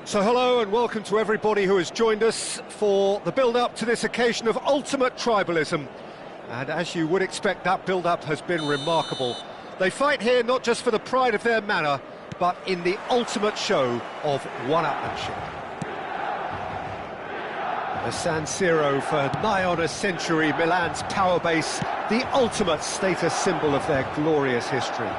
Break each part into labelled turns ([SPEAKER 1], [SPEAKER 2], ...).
[SPEAKER 1] So hello and welcome to everybody who has joined us for the build-up to this occasion of ultimate tribalism. And as you would expect, that build-up has been remarkable. They fight here not just for the pride of their manor, but in the ultimate show of one-upmanship. The San Siro for nigh on a century, Milan's power base, the ultimate status symbol of their glorious history.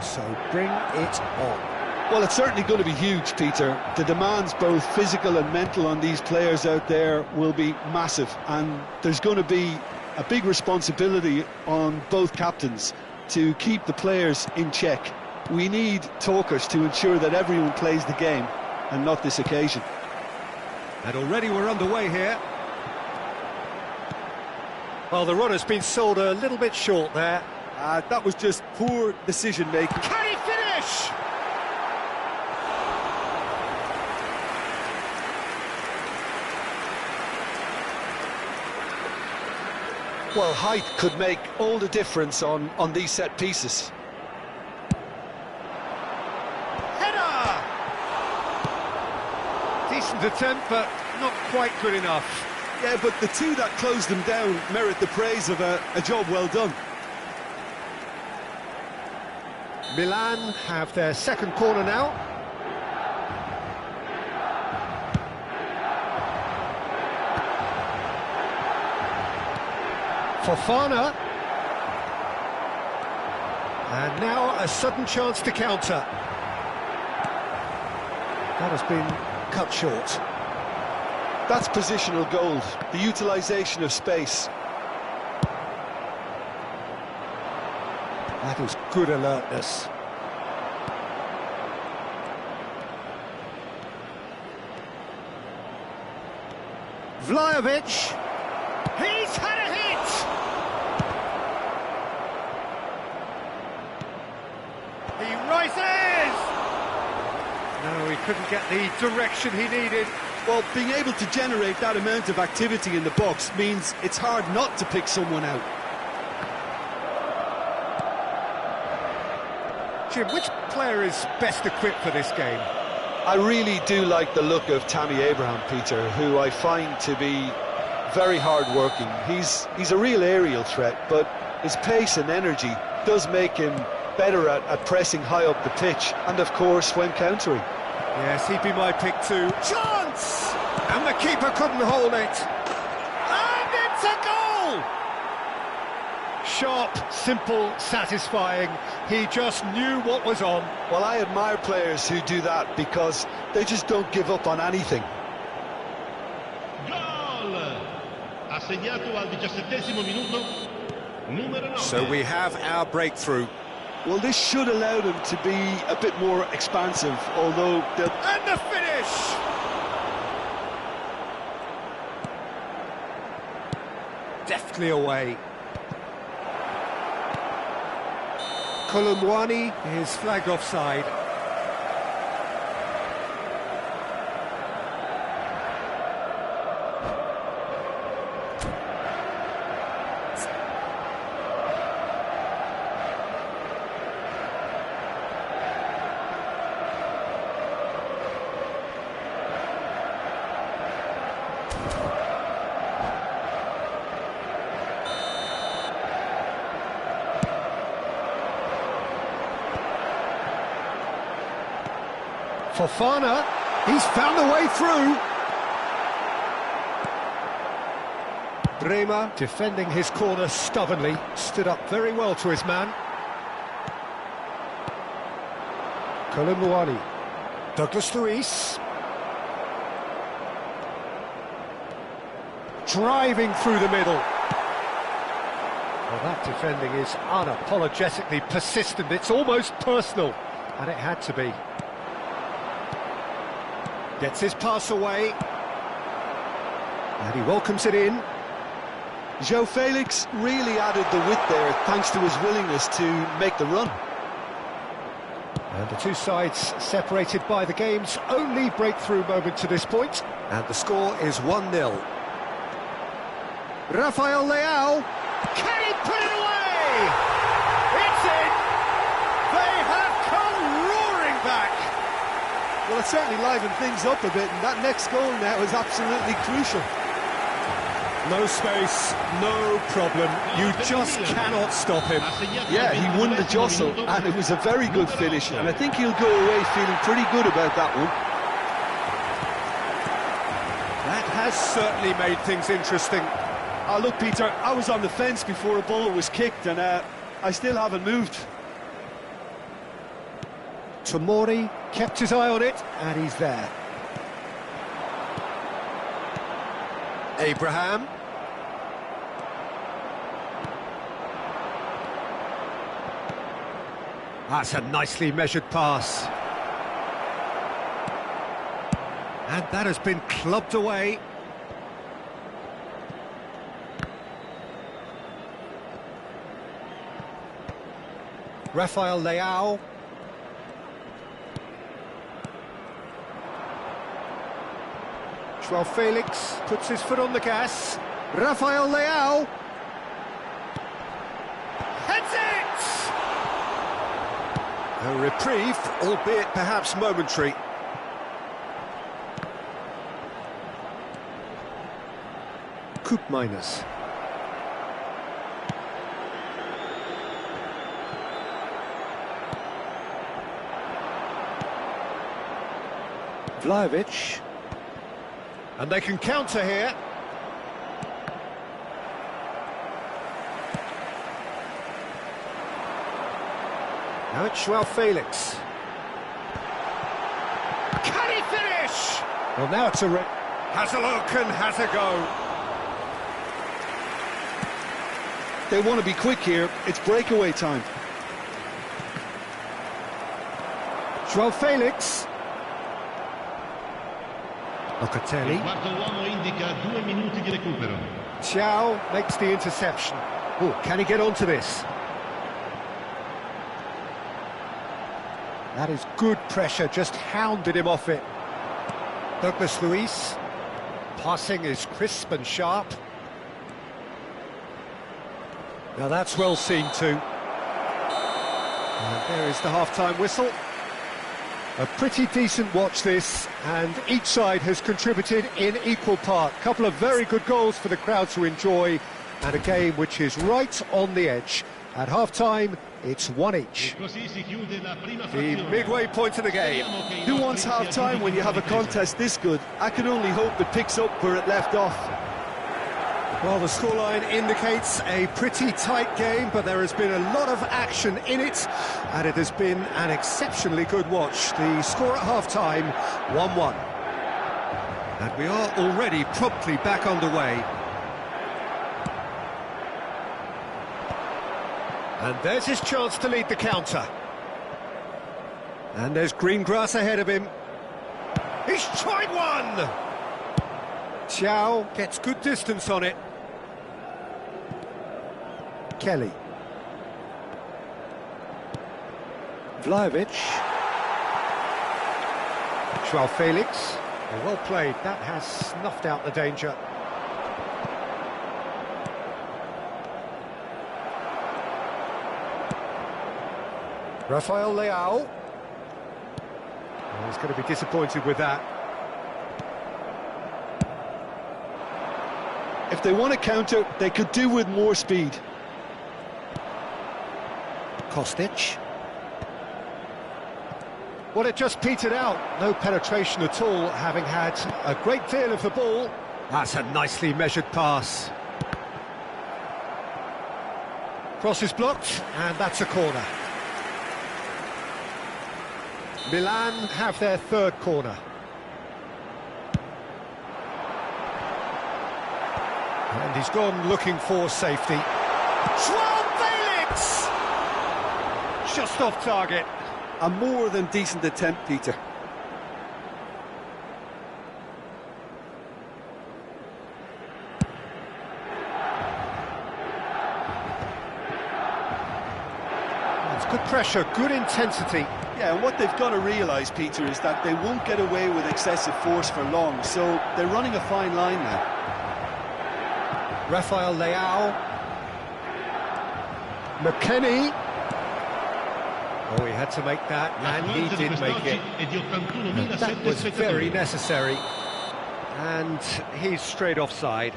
[SPEAKER 1] So bring it on.
[SPEAKER 2] Well, it's certainly going to be huge, Peter. The demands, both physical and mental, on these players out there will be massive, and there's going to be a big responsibility on both captains to keep the players in check. We need talkers to ensure that everyone plays the game, and not this occasion.
[SPEAKER 1] And already we're underway here. Well, the run has been sold a little bit short there.
[SPEAKER 2] That was just poor decision-making.
[SPEAKER 1] Can he finish?
[SPEAKER 2] Well, height could make all the difference on these set pieces.
[SPEAKER 1] Header! Decent attempt, but not quite good enough.
[SPEAKER 2] Yeah, but the two that closed them down merit the praise of a job well done.
[SPEAKER 1] Milan have their second corner now. Fofana. And now a sudden chance to counter. That has been cut short.
[SPEAKER 2] That's positional gold, the utilisation of space.
[SPEAKER 1] That is good alertness. Vlahovic. He's had a hit! He rises! No, he couldn't get the direction he needed.
[SPEAKER 2] Well, being able to generate that amount of activity in the box means it's hard not to pick someone out.
[SPEAKER 1] Jim, which player is best equipped for this game?
[SPEAKER 2] I really do like the look of Tammy Abraham, Peter, who I find to be very hard-working. He's a real aerial threat, but his pace and energy does make him better at pressing high up the pitch, and of course when countering.
[SPEAKER 1] Yes, he'd be my pick too. Chance! And the keeper couldn't hold it. And it's a goal! Sharp, simple, satisfying. He just knew what was on.
[SPEAKER 2] Well, I admire players who do that because they just don't give up on anything.
[SPEAKER 1] So we have our breakthrough.
[SPEAKER 2] Well, this should allow them to be a bit more expansive, although they'll...
[SPEAKER 1] And the finish! Deftly away. Kolumwani is flagged offside. Fofana, he's found a way through. Bremer, defending his corner stubbornly, stood up very well to his man. Kolumwani, Douglas Luiz. Driving through the middle. Well, that defending is unapologetically persistent. It's almost personal, and it had to be. Gets his pass away. And he welcomes it in.
[SPEAKER 2] João Felix really added the width there, thanks to his willingness to make the run.
[SPEAKER 1] And the two sides separated by the game's only breakthrough moment to this point. And the score is 1-0. Rafael Leao. Can he put it away? It's in! They have come roaring back!
[SPEAKER 2] Well, it certainly livened things up a bit, and that next goal now is absolutely crucial.
[SPEAKER 1] No space, no problem. You just cannot stop him.
[SPEAKER 2] Yeah, he won the jostle, and it was a very good finish, and I think he'll go away feeling pretty good about that one.
[SPEAKER 1] That has certainly made things interesting.
[SPEAKER 2] Oh, look, Peter, I was on the fence before a ball was kicked, and I still haven't moved.
[SPEAKER 1] Tomori kept his eye on it, and he's there. Abraham. That's a nicely measured pass. And that has been clubbed away. Rafael Leao. Joao Felix puts his foot on the gas. Rafael Leao. Heads it! A reprieve, albeit perhaps momentary. Koopmeiners. Vlahovic. And they can counter here. Now it's Joao Felix. Can he finish? Well, now it's has a look and has a go.
[SPEAKER 2] They want to be quick here. It's breakaway time.
[SPEAKER 1] Joao Felix. Locatelli. Thiaw makes the interception. Oh, can he get onto this? That is good pressure, just hounded him off it. Douglas Luiz. Passing is crisp and sharp. Now that's well seen too. And there is the half-time whistle. A pretty decent watch this, and each side has contributed in equal part. Couple of very good goals for the crowd to enjoy, and a game which is right on the edge. At half-time, it's one each. The midway point of the game.
[SPEAKER 2] Who wants half-time when you have a contest this good? I can only hope it picks up where it left off.
[SPEAKER 1] Well, the scoreline indicates a pretty tight game, but there has been a lot of action in it, and it has been an exceptionally good watch. The score at half-time, 1-1. And we are already promptly back underway. And there's his chance to lead the counter. And there's green grass ahead of him. He's tried one! Thiaw gets good distance on it. Kelly. Vlahovic. Joao Felix. Well played, that has snuffed out the danger. Rafael Leao. Oh, he's going to be disappointed with that.
[SPEAKER 2] If they want to counter, they could do with more speed.
[SPEAKER 1] Kostic. Well, it just petered out. No penetration at all, having had a great deal of the ball. That's a nicely measured pass. Cross is blocked, and that's a corner. Milan have their third corner. And he's gone looking for safety. Joao Felix! Just off target.
[SPEAKER 2] A more than decent attempt, Peter.
[SPEAKER 1] It's good pressure, good intensity.
[SPEAKER 2] Yeah, and what they've got to realise, Peter, is that they won't get away with excessive force for long, so they're running a fine line now.
[SPEAKER 1] Rafael Leao. McKennie. Oh, he had to make that, and he did make it. That was very necessary. And he's straight offside.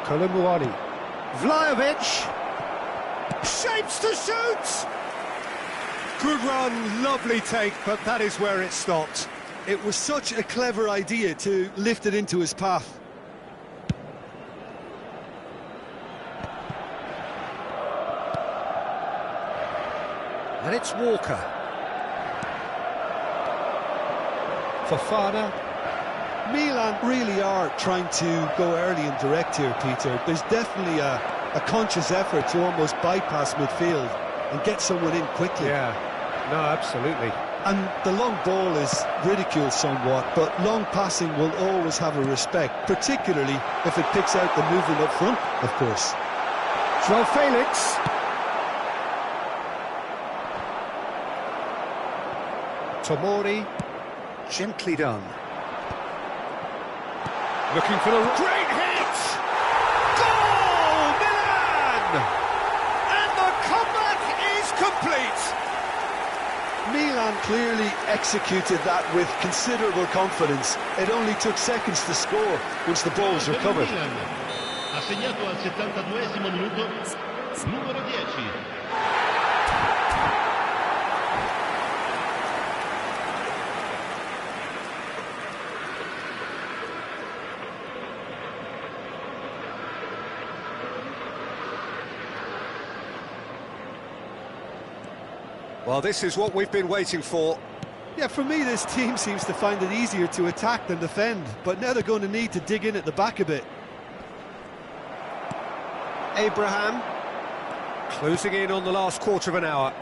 [SPEAKER 1] Kolumuani. Vlahovic. Shapes to shoot! Good run, lovely take, but that is where it stopped.
[SPEAKER 2] It was such a clever idea to lift it into his path.
[SPEAKER 1] And it's Walker. Fofana.
[SPEAKER 2] Milan really are trying to go early and direct here, Peter. There's definitely a conscious effort to almost bypass midfield and get someone in quickly.
[SPEAKER 1] Yeah, no, absolutely.
[SPEAKER 2] And the long ball is ridiculed somewhat, but long passing will always have a respect, particularly if it picks out the movement up front, of course.
[SPEAKER 1] João Felix. Tomori. Gently done. Looking for the great hit! Goal! Milan! And the comeback is complete!
[SPEAKER 2] Milan clearly executed that with considerable confidence. It only took seconds to score once the ball was recovered.
[SPEAKER 3] Ha segnato al 72esimo minuto, numero 10.
[SPEAKER 1] Well, this is what we've been waiting for.
[SPEAKER 2] Yeah, for me, this team seems to find it easier to attack than defend, but now they're going to need to dig in at the back a bit.
[SPEAKER 1] Abraham, closing in on the last quarter of an hour.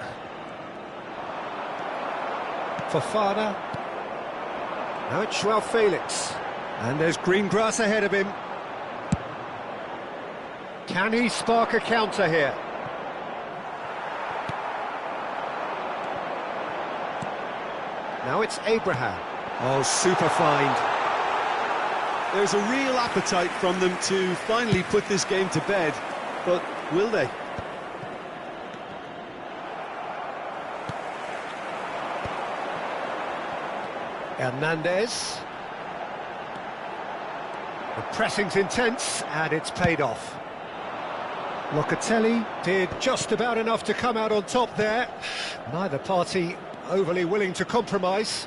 [SPEAKER 1] Fofana. Now it's João Felix. And there's green grass ahead of him. Can he spark a counter here? Now it's Abraham. Oh, super find.
[SPEAKER 2] There's a real appetite from them to finally put this game to bed, but will they?
[SPEAKER 1] Hernandez. The pressing's intense, and it's paid off. Locatelli did just about enough to come out on top there. Neither party overly willing to compromise.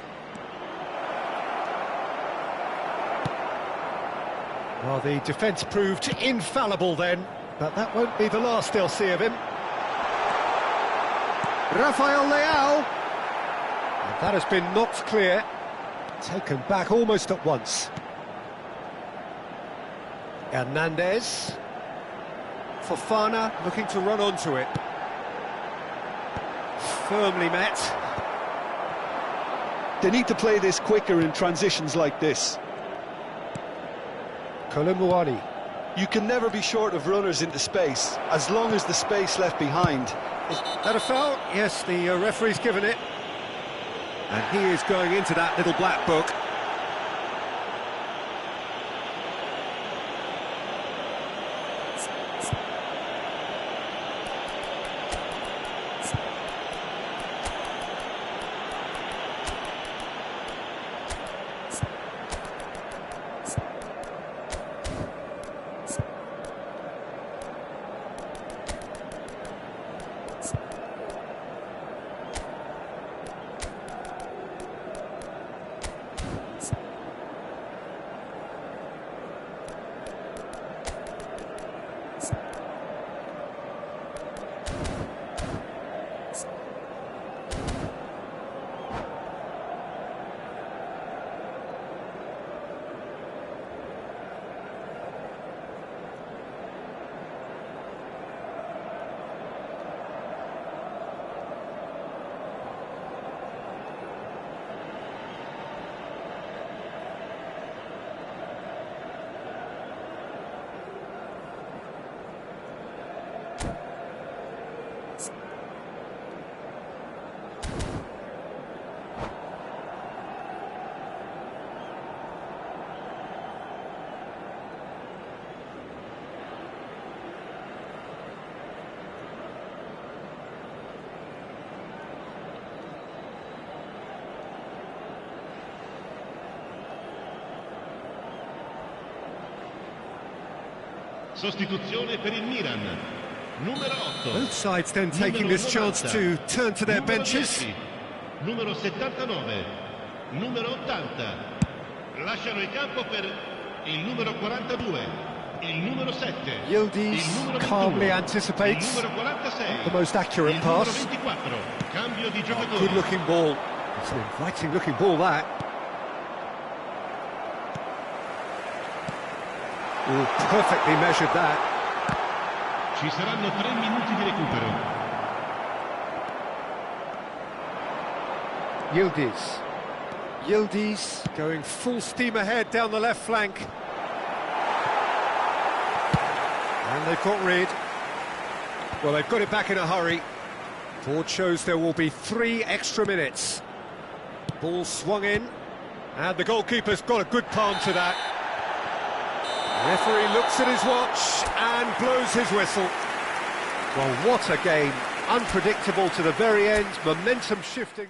[SPEAKER 1] Well, the defence proved infallible then, but that won't be the last they'll see of him. Rafael Leao. And that has been knocked clear. Taken back almost at once. Hernandez. Fofana looking to run onto it. Firmly met.
[SPEAKER 2] They need to play this quicker in transitions like this.
[SPEAKER 1] Kolumuani.
[SPEAKER 2] You can never be short of runners into space, as long as the space left behind.
[SPEAKER 1] Is that a foul? Yes, the referee's given it. And he is going into that little black book.
[SPEAKER 3] Sostituzione per il Milan. Numero 8.
[SPEAKER 1] Both sides then taking
[SPEAKER 3] Numero
[SPEAKER 1] this chance
[SPEAKER 3] 90.
[SPEAKER 1] to turn to their
[SPEAKER 3] Numero
[SPEAKER 1] benches.
[SPEAKER 3] 10. Numero 79. Numero 80. Lasciano il campo per il numero 42. Il numero 7.
[SPEAKER 1] Yildiz
[SPEAKER 3] il numero 21,
[SPEAKER 1] calmly
[SPEAKER 3] il
[SPEAKER 1] anticipates
[SPEAKER 3] numero 46.
[SPEAKER 1] the most accurate
[SPEAKER 3] il numero
[SPEAKER 1] pass.
[SPEAKER 3] 24. Cambio di giocatore.
[SPEAKER 1] Good looking ball. It's an inviting looking ball, that. Ooh, perfectly measured that.
[SPEAKER 3] Ci saranno 3 minuti di recupero.
[SPEAKER 1] Yildiz. Yildiz going full steam ahead down the left flank. And they've got Reed. Well, they've got it back in a hurry. Ford shows there will be 3 extra minutes. Ball swung in, and the goalkeeper's got a good palm to that. Referee looks at his watch and blows his whistle. Well, what a game. Unpredictable to the very end, momentum shifting.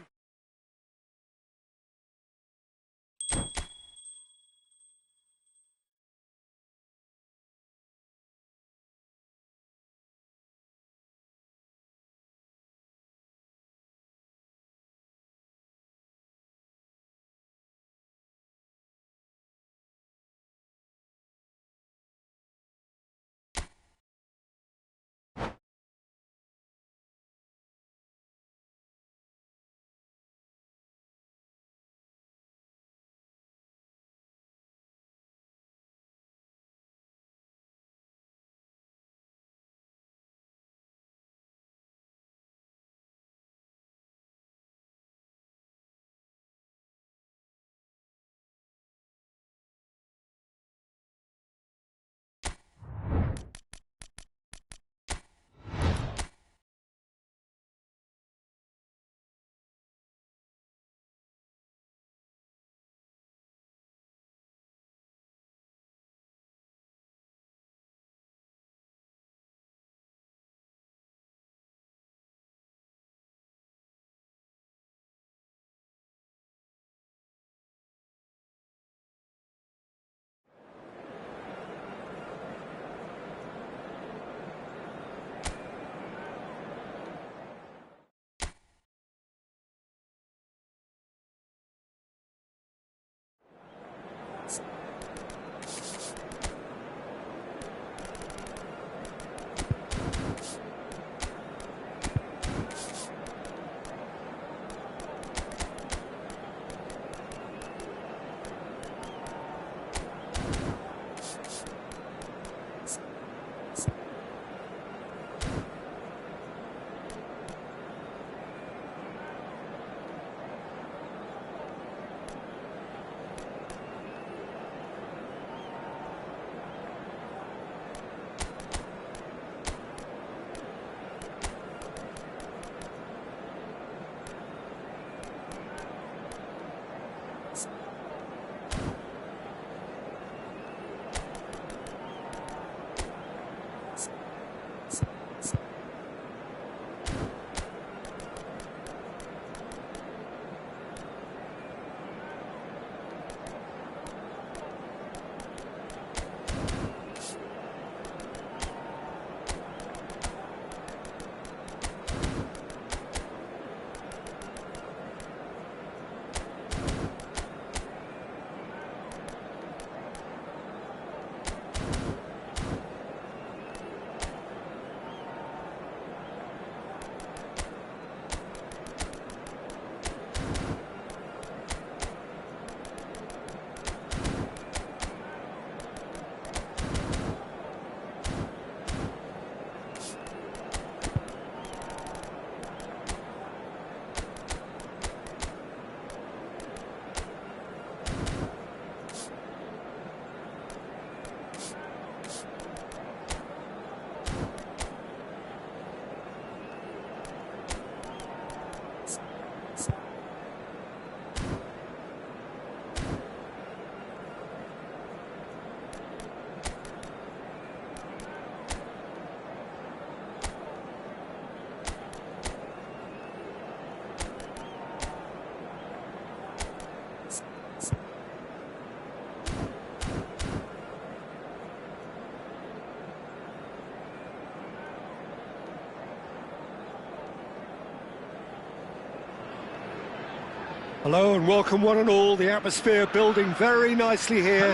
[SPEAKER 1] Hello and welcome one and all. The atmosphere building very nicely here.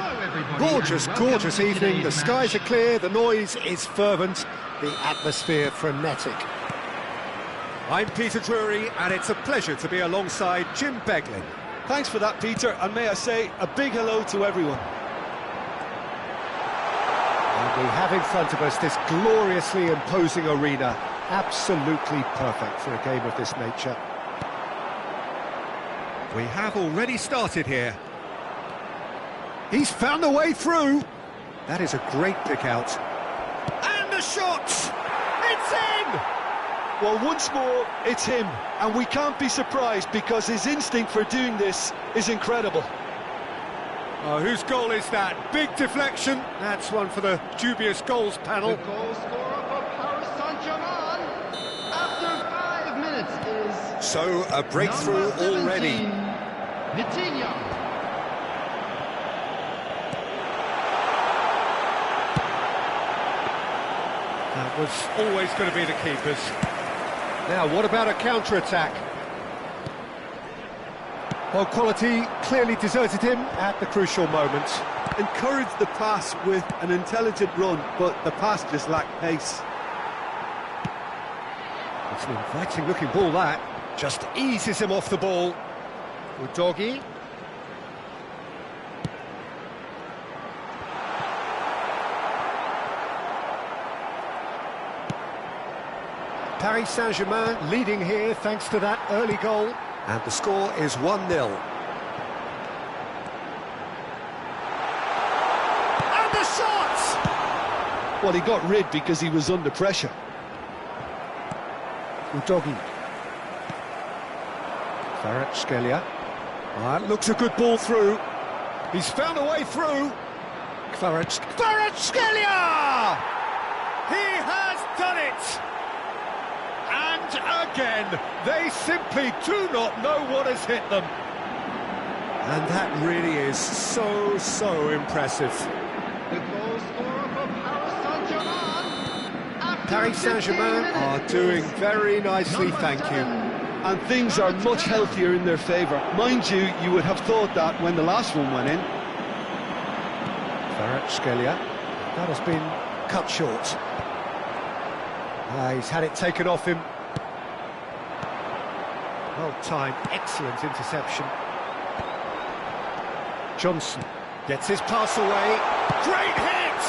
[SPEAKER 1] Gorgeous, gorgeous evening. The skies are clear, the noise is fervent, the atmosphere frenetic. I'm Peter Drury and it's a pleasure to be alongside Jim Beglin.
[SPEAKER 2] Thanks for that, Peter, and may I say a big hello to everyone.
[SPEAKER 1] And we have in front of us this gloriously imposing arena, absolutely perfect for a game of this nature. We have already started here. He's found a way through. That is a great pick out. And the shot! It's in!
[SPEAKER 2] Well, once more, it's him, and we can't be surprised because his instinct for doing this is incredible.
[SPEAKER 1] Oh, whose goal is that? Big deflection. That's one for the dubious goals panel.
[SPEAKER 4] The goal scorer for Paris Saint-Germain after 5 minutes is...
[SPEAKER 1] So, a breakthrough already.
[SPEAKER 4] Vitinha.
[SPEAKER 1] That was always going to be the keepers. Now, what about a counter-attack? Well, quality clearly deserted him at the crucial moment.
[SPEAKER 2] Encouraged the pass with an intelligent run, but the pass just lacked pace.
[SPEAKER 1] It's an inviting-looking ball, that. Just eases him off the ball. Udogi. Paris Saint-Germain leading here thanks to that early goal. And the score is 1-0. And the shot!
[SPEAKER 2] Well, he got rid because he was under pressure.
[SPEAKER 1] Udogi. Kvaratskhelia. That looks a good ball through. He's found a way through. Kvaratskhelia! He has done it! And again, they simply do not know what has hit them. And that really is so impressive.
[SPEAKER 4] The goal scorer for Paris Saint-Germain after
[SPEAKER 1] Paris Saint-Germain
[SPEAKER 4] 15
[SPEAKER 1] are
[SPEAKER 4] minutes
[SPEAKER 1] doing
[SPEAKER 4] is
[SPEAKER 1] very nicely,
[SPEAKER 4] number
[SPEAKER 1] thank you.
[SPEAKER 4] 7.
[SPEAKER 2] And things are much healthier in their favour. Mind you, you would have thought that when the last one went in.
[SPEAKER 1] Kvaratskhelia. That has been cut short. He's had it taken off him. Well timed, excellent interception. Johnson gets his pass away. Great hit!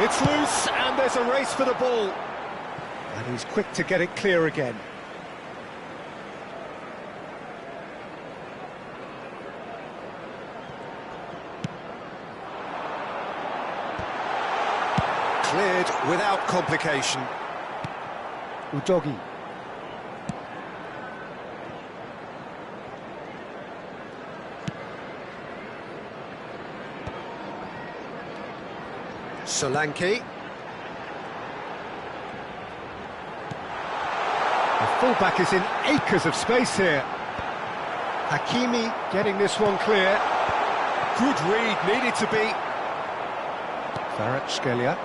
[SPEAKER 1] It's loose and there's a race for the ball. And he's quick to get it clear again. Cleared without complication. Udogi. Solanke. The fullback is in acres of space here. Hakimi getting this one clear. Good read, needed to be. Kvaratskhelia.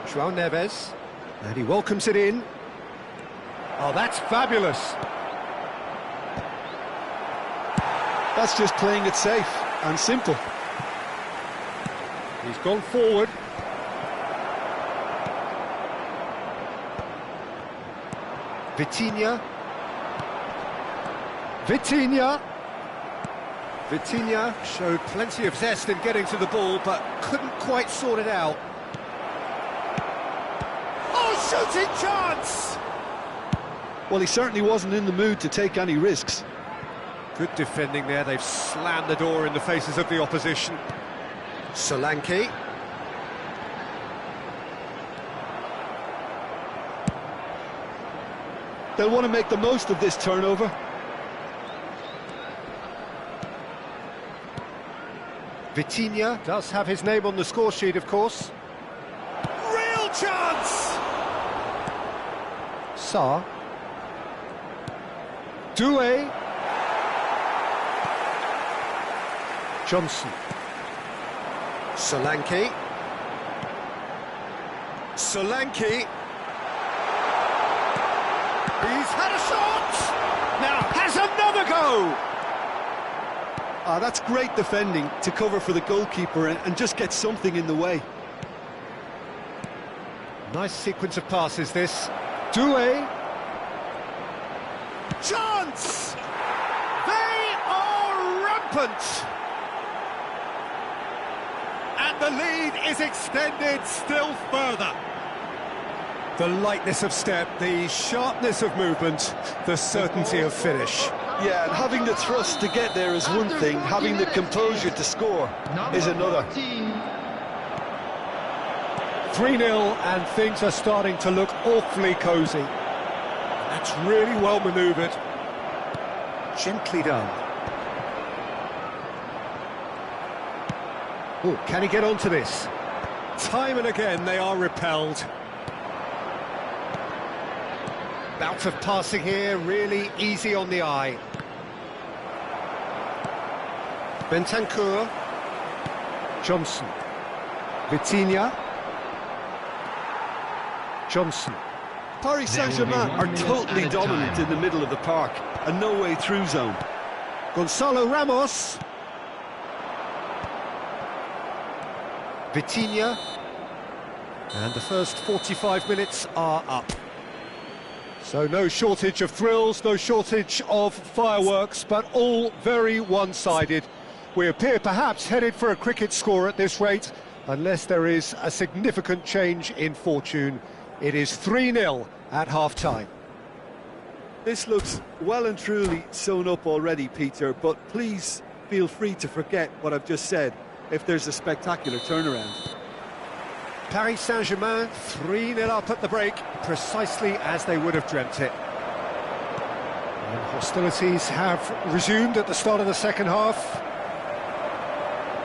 [SPEAKER 1] João Neves. And he welcomes it in. Oh, that's fabulous.
[SPEAKER 2] That's just playing it safe and simple.
[SPEAKER 1] He's gone forward. Vitinha. Vitinha showed plenty of zest in getting to the ball, but couldn't quite sort it out. Oh, shooting chance!
[SPEAKER 2] Well, he certainly wasn't in the mood to take any risks.
[SPEAKER 1] Good defending there, they've slammed the door in the faces of the opposition. Solanke.
[SPEAKER 2] They'll want to make the most of this turnover.
[SPEAKER 1] Vitinha does have his name on the score sheet, of course. Real chance! Sarr. Doué. Johnson. Solanke. Solanke. He's had a shot! Now has another go!
[SPEAKER 2] That's great defending to cover for the goalkeeper and just get something in the way.
[SPEAKER 1] Nice sequence of passes, this. Doué. Chance! They are rampant! And the lead is extended still further. The lightness of step, the sharpness of movement, the certainty of finish.
[SPEAKER 2] Yeah, and having the thrust to get there is one thing, having the composure to score is another.
[SPEAKER 1] 3-0 and things are starting to look awfully cosy. That's really well manoeuvred. Gently done. Oh, can he get onto this? Time and again they are repelled. Bout of passing here, really easy on the eye. Bentancur. Johnson. Vitinha. Johnson.
[SPEAKER 2] Paris Saint-Germain are totally dominant in the middle of the park, a no-way through zone.
[SPEAKER 1] Gonzalo Ramos. Vitinha. And the first 45 minutes are up. So no shortage of thrills, no shortage of fireworks, but all very one-sided. We appear perhaps headed for a cricket score at this rate, unless there is a significant change in fortune. It is 3-0 at half-time.
[SPEAKER 2] This looks well and truly sewn up already, Peter, but please feel free to forget what I've just said if there's a spectacular turnaround.
[SPEAKER 1] Paris Saint-Germain 3-0 up at the break, precisely as they would have dreamt it. And hostilities have resumed at the start of the second half.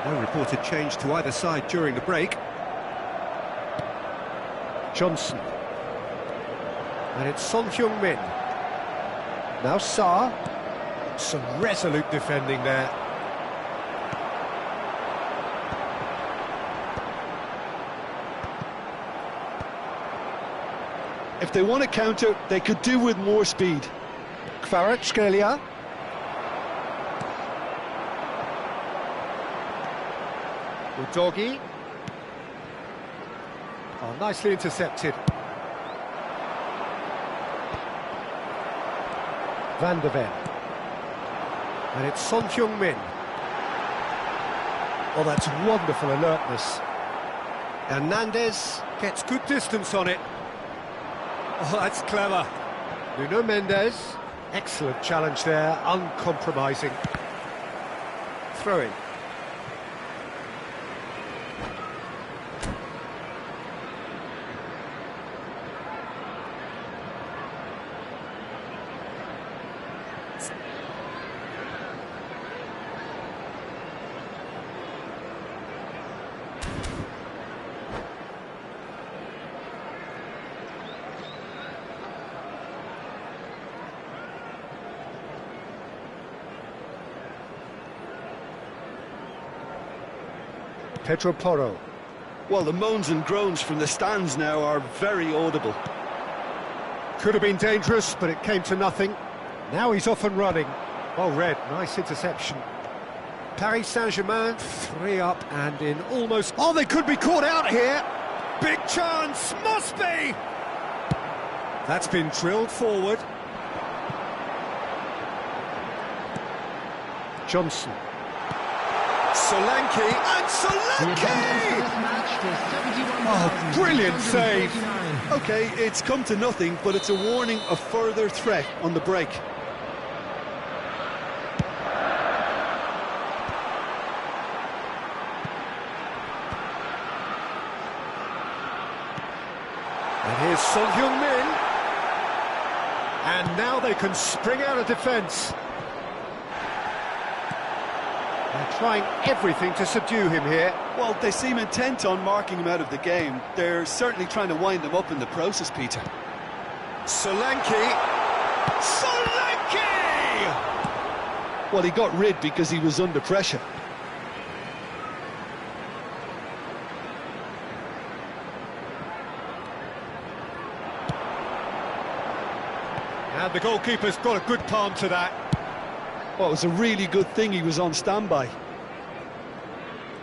[SPEAKER 1] No reported change to either side during the break. Johnson. And it's Son Heung-min. Now Sarr. Some resolute defending there.
[SPEAKER 2] If they want to counter, they could do with more speed.
[SPEAKER 1] Kvaratskhelia. Udogi. Oh, nicely intercepted. Van de Ven. And it's Son Heung-min. Oh, that's wonderful alertness. Hernandez gets good distance on it. Oh, that's clever. Nuno Mendes. Excellent challenge there, uncompromising. Throw in. Pedro Porro.
[SPEAKER 2] Well, the moans and groans from the stands now are very audible.
[SPEAKER 1] Could have been dangerous, but it came to nothing. Now he's off and running. Well read, nice interception. Paris Saint-Germain, 3 up and in almost... Oh, they could be caught out here! Big chance, must be! That's been drilled forward. Johnson. Solanke, and Solanke! Oh, brilliant save!
[SPEAKER 2] OK, it's come to nothing, but it's a warning of further threat on the break.
[SPEAKER 1] And here's Son Heung-min. And now they can spring out of defence. They're trying everything to subdue him here.
[SPEAKER 2] Well, they seem intent on marking him out of the game. They're certainly trying to wind him up in the process, Peter.
[SPEAKER 1] Solanke! Solanke!
[SPEAKER 2] Well, he got rid because he was under pressure.
[SPEAKER 1] And the goalkeeper's got a good palm to that.
[SPEAKER 2] Well, it was a really good thing he was on standby.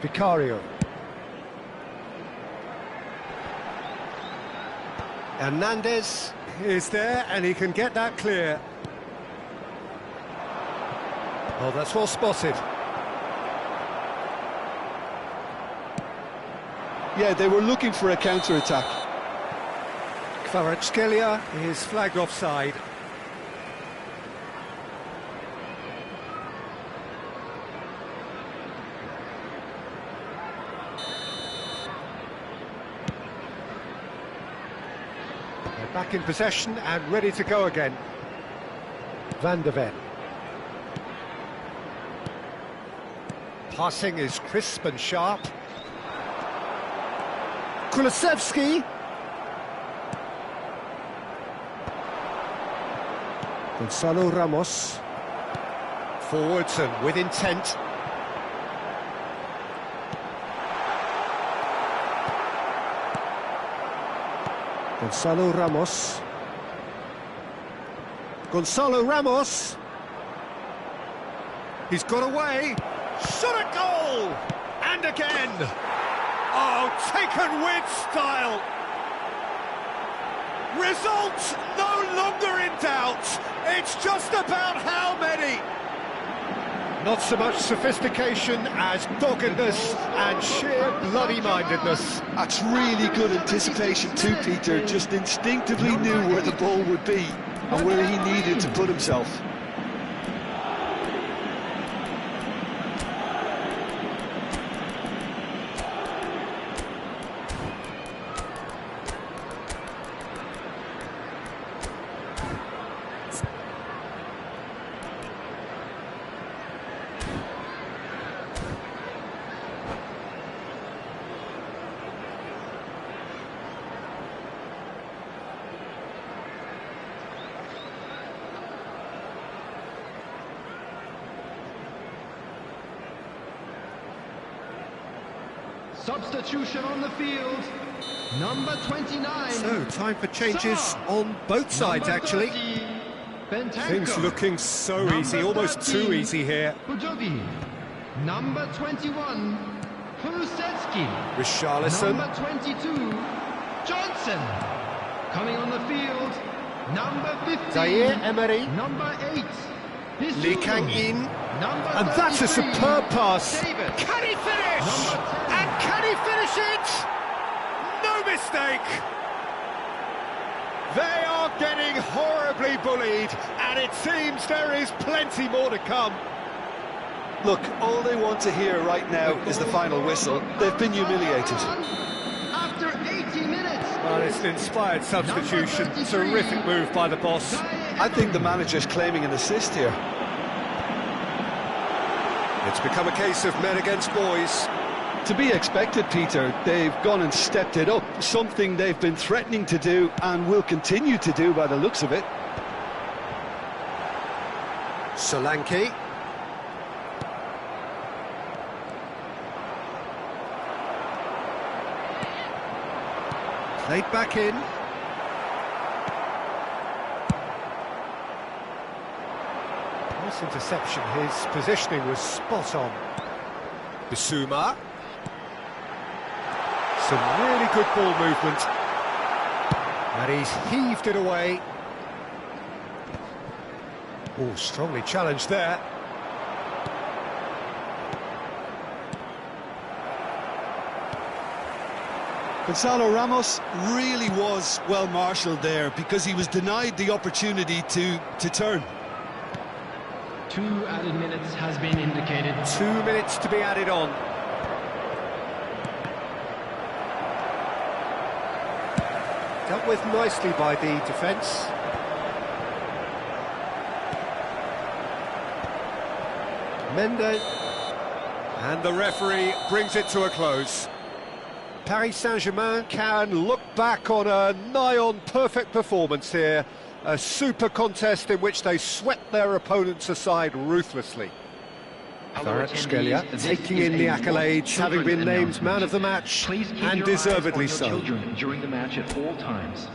[SPEAKER 1] Vicario. Hernandez is there, and he can get that clear. Oh, that's well spotted.
[SPEAKER 2] Yeah, they were looking for a counter-attack.
[SPEAKER 1] Kvaratskhelia is flagged offside. They're back in possession and ready to go again. Van der Ven. Passing is crisp and sharp. Kulusevski. Gonzalo Ramos. Forwards and with intent. Gonzalo Ramos. Gonzalo Ramos. He's got away. Shot at goal! And again! Oh, taken with style! Result no longer in doubt. It's just about how many. Not so much sophistication as doggedness and sheer bloody-mindedness.
[SPEAKER 2] That's really good anticipation too, Peter. Just instinctively knew where the ball would be and where he needed to put himself.
[SPEAKER 4] Substitution on the field, number 29.
[SPEAKER 1] So, time for changes on both sides, actually. Things looking so easy, almost too easy here.
[SPEAKER 4] Bujogi. Number 21, Kulusevski.
[SPEAKER 1] Richarlison.
[SPEAKER 4] Number 22, Johnson. Coming on the field, number 15.
[SPEAKER 1] Zaire Emery.
[SPEAKER 4] Number 8,
[SPEAKER 1] Lee Kang-in.
[SPEAKER 4] Number
[SPEAKER 1] And that's a
[SPEAKER 4] 33,
[SPEAKER 1] superb pass.
[SPEAKER 4] David.
[SPEAKER 1] Can he finish?
[SPEAKER 4] Number 10.
[SPEAKER 1] And can he finish it? No mistake. They are getting horribly bullied, and it seems there is plenty more to come.
[SPEAKER 2] Look, all they want to hear right now is the final whistle. They've been humiliated.
[SPEAKER 4] After 80 minutes.
[SPEAKER 1] Well, it's an inspired substitution. Terrific move by the boss.
[SPEAKER 2] I think the manager's claiming an assist here.
[SPEAKER 1] It's become a case of men against boys.
[SPEAKER 2] To be expected, Peter. They've gone and stepped it up, something they've been threatening to do and will continue to do by the looks of it.
[SPEAKER 1] Solanke. Played back in. Nice interception. His positioning was spot on. Bissouma. Some really good ball movement. And he's heaved it away. Oh, strongly challenged there.
[SPEAKER 2] Gonzalo Ramos really was well marshalled there because he was denied the opportunity to turn.
[SPEAKER 4] 2 added minutes has been indicated.
[SPEAKER 1] 2 minutes to be added on. Dealt with nicely by the defence. Mendes. And the referee brings it to a close. Paris Saint-Germain can look back on a nigh-on perfect performance here. A super contest in which they swept their opponents aside ruthlessly. Kvaratskhelia taking in the accolades, having been named man of the match, and deservedly so.
[SPEAKER 5] During the match at all times.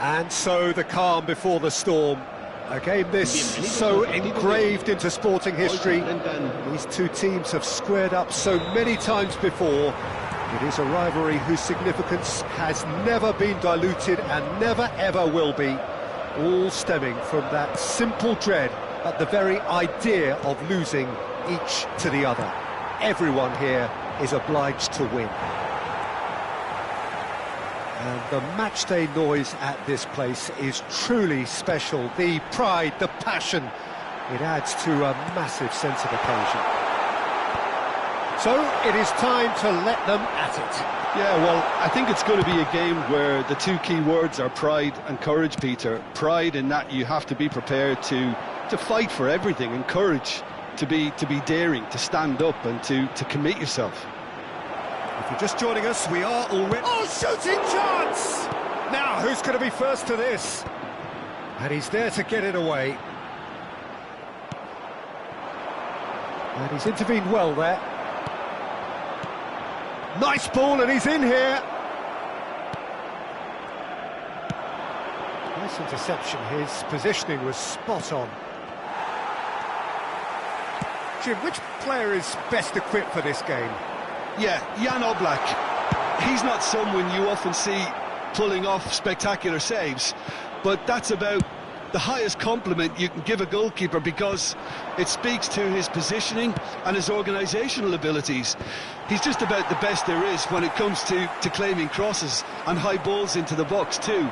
[SPEAKER 1] And so the calm before the storm. A game this so engraved into sporting history. These two teams have squared up so many times before. It is a rivalry whose significance has never been diluted and never ever will be. All stemming from that simple dread at the very idea of losing each to the other. Everyone here is obliged to win. And the matchday noise at this place is truly special. The pride, the passion, it adds to a massive sense of occasion. So it is time to let them at it.
[SPEAKER 2] Yeah, well, I think it's going to be a game where the two key words are pride and courage, Peter. Pride in that you have to be prepared to fight for everything, and courage to be daring, to stand up and to commit yourself.
[SPEAKER 1] If you're just joining us, we are already... Oh, shooting chance! Now, who's going to be first to this? And he's there to get it away. And he's intervened well there. Nice ball, and he's in here. Nice interception. His positioning was spot on. Jim, which player is best equipped for this game?
[SPEAKER 2] Yeah, Jan Oblak. He's not someone you often see pulling off spectacular saves, but that's about the highest compliment you can give a goalkeeper, because it speaks to his positioning and his organisational abilities. He's just about the best there is when it comes to claiming crosses and high balls into the box too,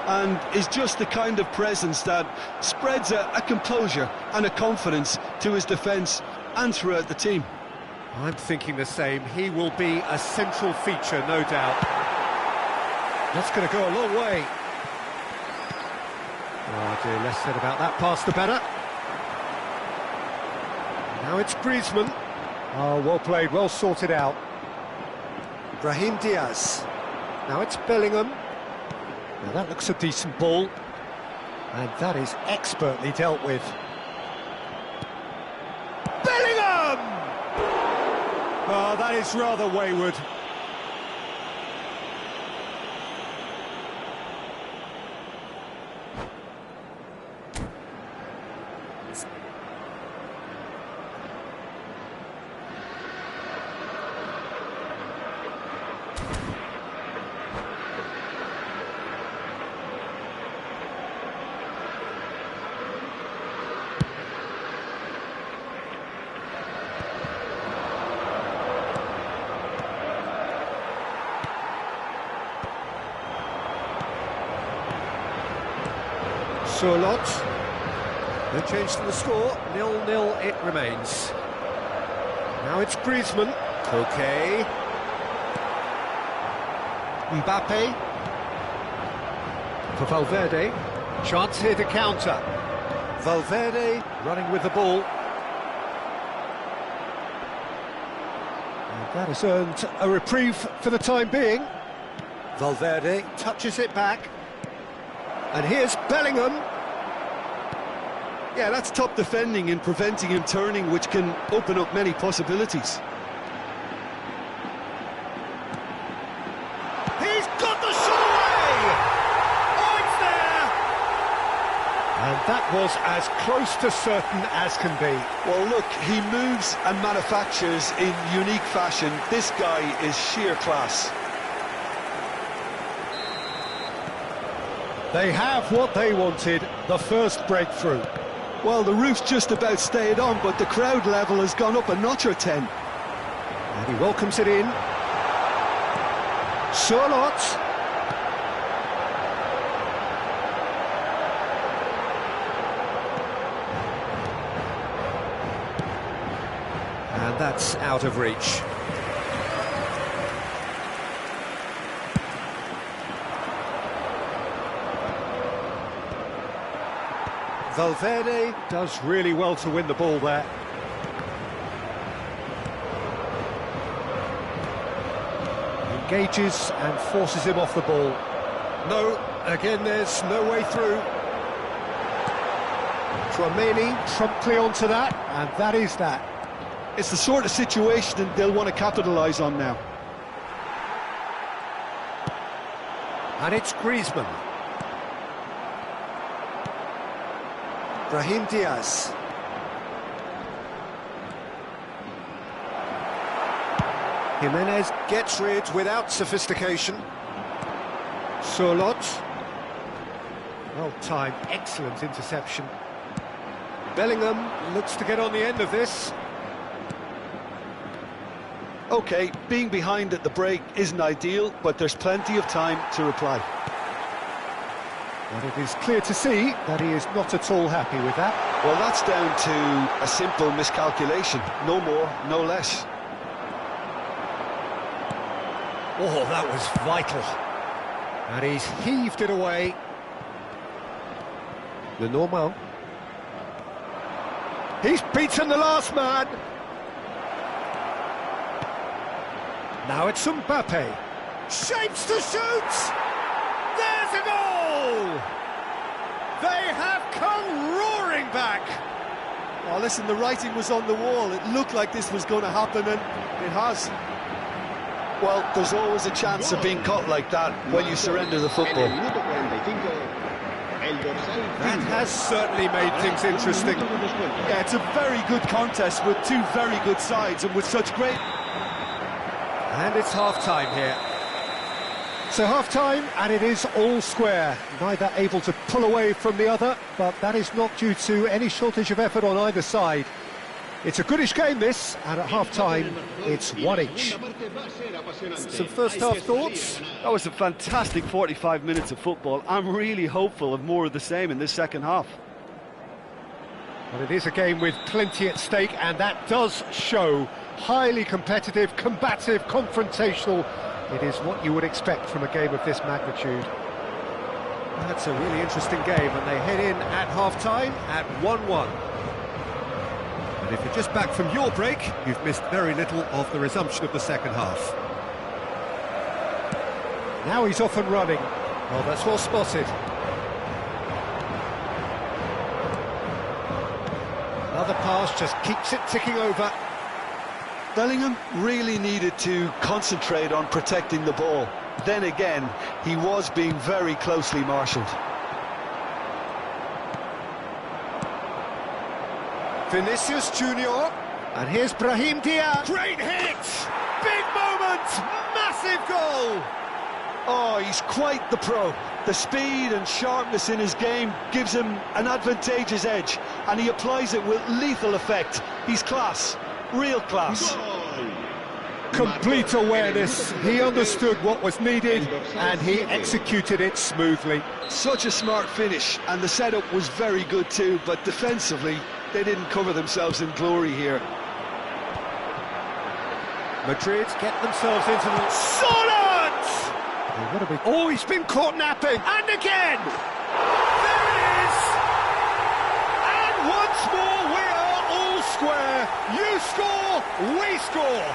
[SPEAKER 2] and is just the kind of presence that spreads a composure and a confidence to his defence and throughout the team.
[SPEAKER 1] I'm thinking the same. He will be a central feature, no doubt. That's going to go a long way. Oh dear, less said about that pass the better. Now it's Griezmann. Oh, well played, well sorted out. Brahim Diaz. Now it's Bellingham. Now that looks a decent ball. And that is expertly dealt with. Bellingham! Oh, that is rather wayward. Surlot. No change to the score, 0-0 it remains. Now it's Griezmann. Koke. Mbappe. For Valverde. Chance here to counter. Valverde running with the ball. And that has earned a reprieve for the time being. Valverde touches it back. And here's Bellingham.
[SPEAKER 2] Yeah, that's top defending and preventing him turning, which can open up many possibilities.
[SPEAKER 1] He's got the shot away! Oh, it's there! And that was as close to certain as can be.
[SPEAKER 2] Well, look, he moves and manufactures in unique fashion. This guy is sheer class.
[SPEAKER 1] They have what they wanted, the first breakthrough.
[SPEAKER 2] Well, the roof's just about stayed on, but the crowd level has gone up a notch or 10.
[SPEAKER 1] And he welcomes it in. Surlot. And that's out of reach. Valverde does really well to win the ball there. Engages and forces him off the ball. No, again there's no way through. Tchouaméni promptly onto that, and that is that.
[SPEAKER 2] It's the sort of situation that they'll want to capitalise on now.
[SPEAKER 1] And it's Griezmann. Brahim Diaz. Jimenez gets rid without sophistication. Surlot. Well timed, excellent interception. Bellingham looks to get on the end of this.
[SPEAKER 2] OK, being behind at the break isn't ideal, but there's plenty of time to reply.
[SPEAKER 1] And it is clear to see that he is not at all happy with that.
[SPEAKER 2] Well, that's down to a simple miscalculation. No more, no less.
[SPEAKER 1] Oh, that was vital. And he's heaved it away. Le Normand. He's beaten the last man. Now it's Mbappe. Shapes to shoot! There's a goal! They have come roaring back.
[SPEAKER 2] Oh, listen, the writing was on the wall. It looked like this was going to happen, and it has. Well, there's always a chance of being caught like that when you surrender the football.
[SPEAKER 1] That has certainly made things interesting.
[SPEAKER 2] Yeah, it's a very good contest with two very good sides and with such great...
[SPEAKER 1] And it's half-time here. So half-time, and it is all square. Neither able to pull away from the other, but that is not due to any shortage of effort on either side. It's a goodish game, this, and at half-time, it's one each. Some first-half thoughts?
[SPEAKER 2] That was a fantastic 45 minutes of football. I'm really hopeful of more of the same in this second half.
[SPEAKER 1] Well, it is a game with plenty at stake, and that does show. Highly competitive, combative, confrontational. It is what you would expect from a game of this magnitude. That's a really interesting game, and they head in at half-time at 1-1. And if you're just back from your break, you've missed very little of the resumption of the second half. Now he's off and running. Well, that's well spotted. Another pass just keeps it ticking over.
[SPEAKER 2] Bellingham really needed to concentrate on protecting the ball. Then again, he was being very closely marshalled.
[SPEAKER 1] Vinicius Junior, and here's Brahim Diaz. Great hit! Big moment! Massive goal!
[SPEAKER 2] Oh, he's quite the pro. The speed and sharpness in his game gives him an advantageous edge, and he applies it with lethal effect. He's class, real class.
[SPEAKER 1] Complete awareness. He understood what was needed, and he executed it smoothly.
[SPEAKER 2] Such a smart finish, and the setup was very good too, but defensively, they didn't cover themselves in glory here.
[SPEAKER 1] Madrid get themselves into the... Solid! Oh, he's been caught napping, and again! There it is! And once more, we are all square. You score, we score.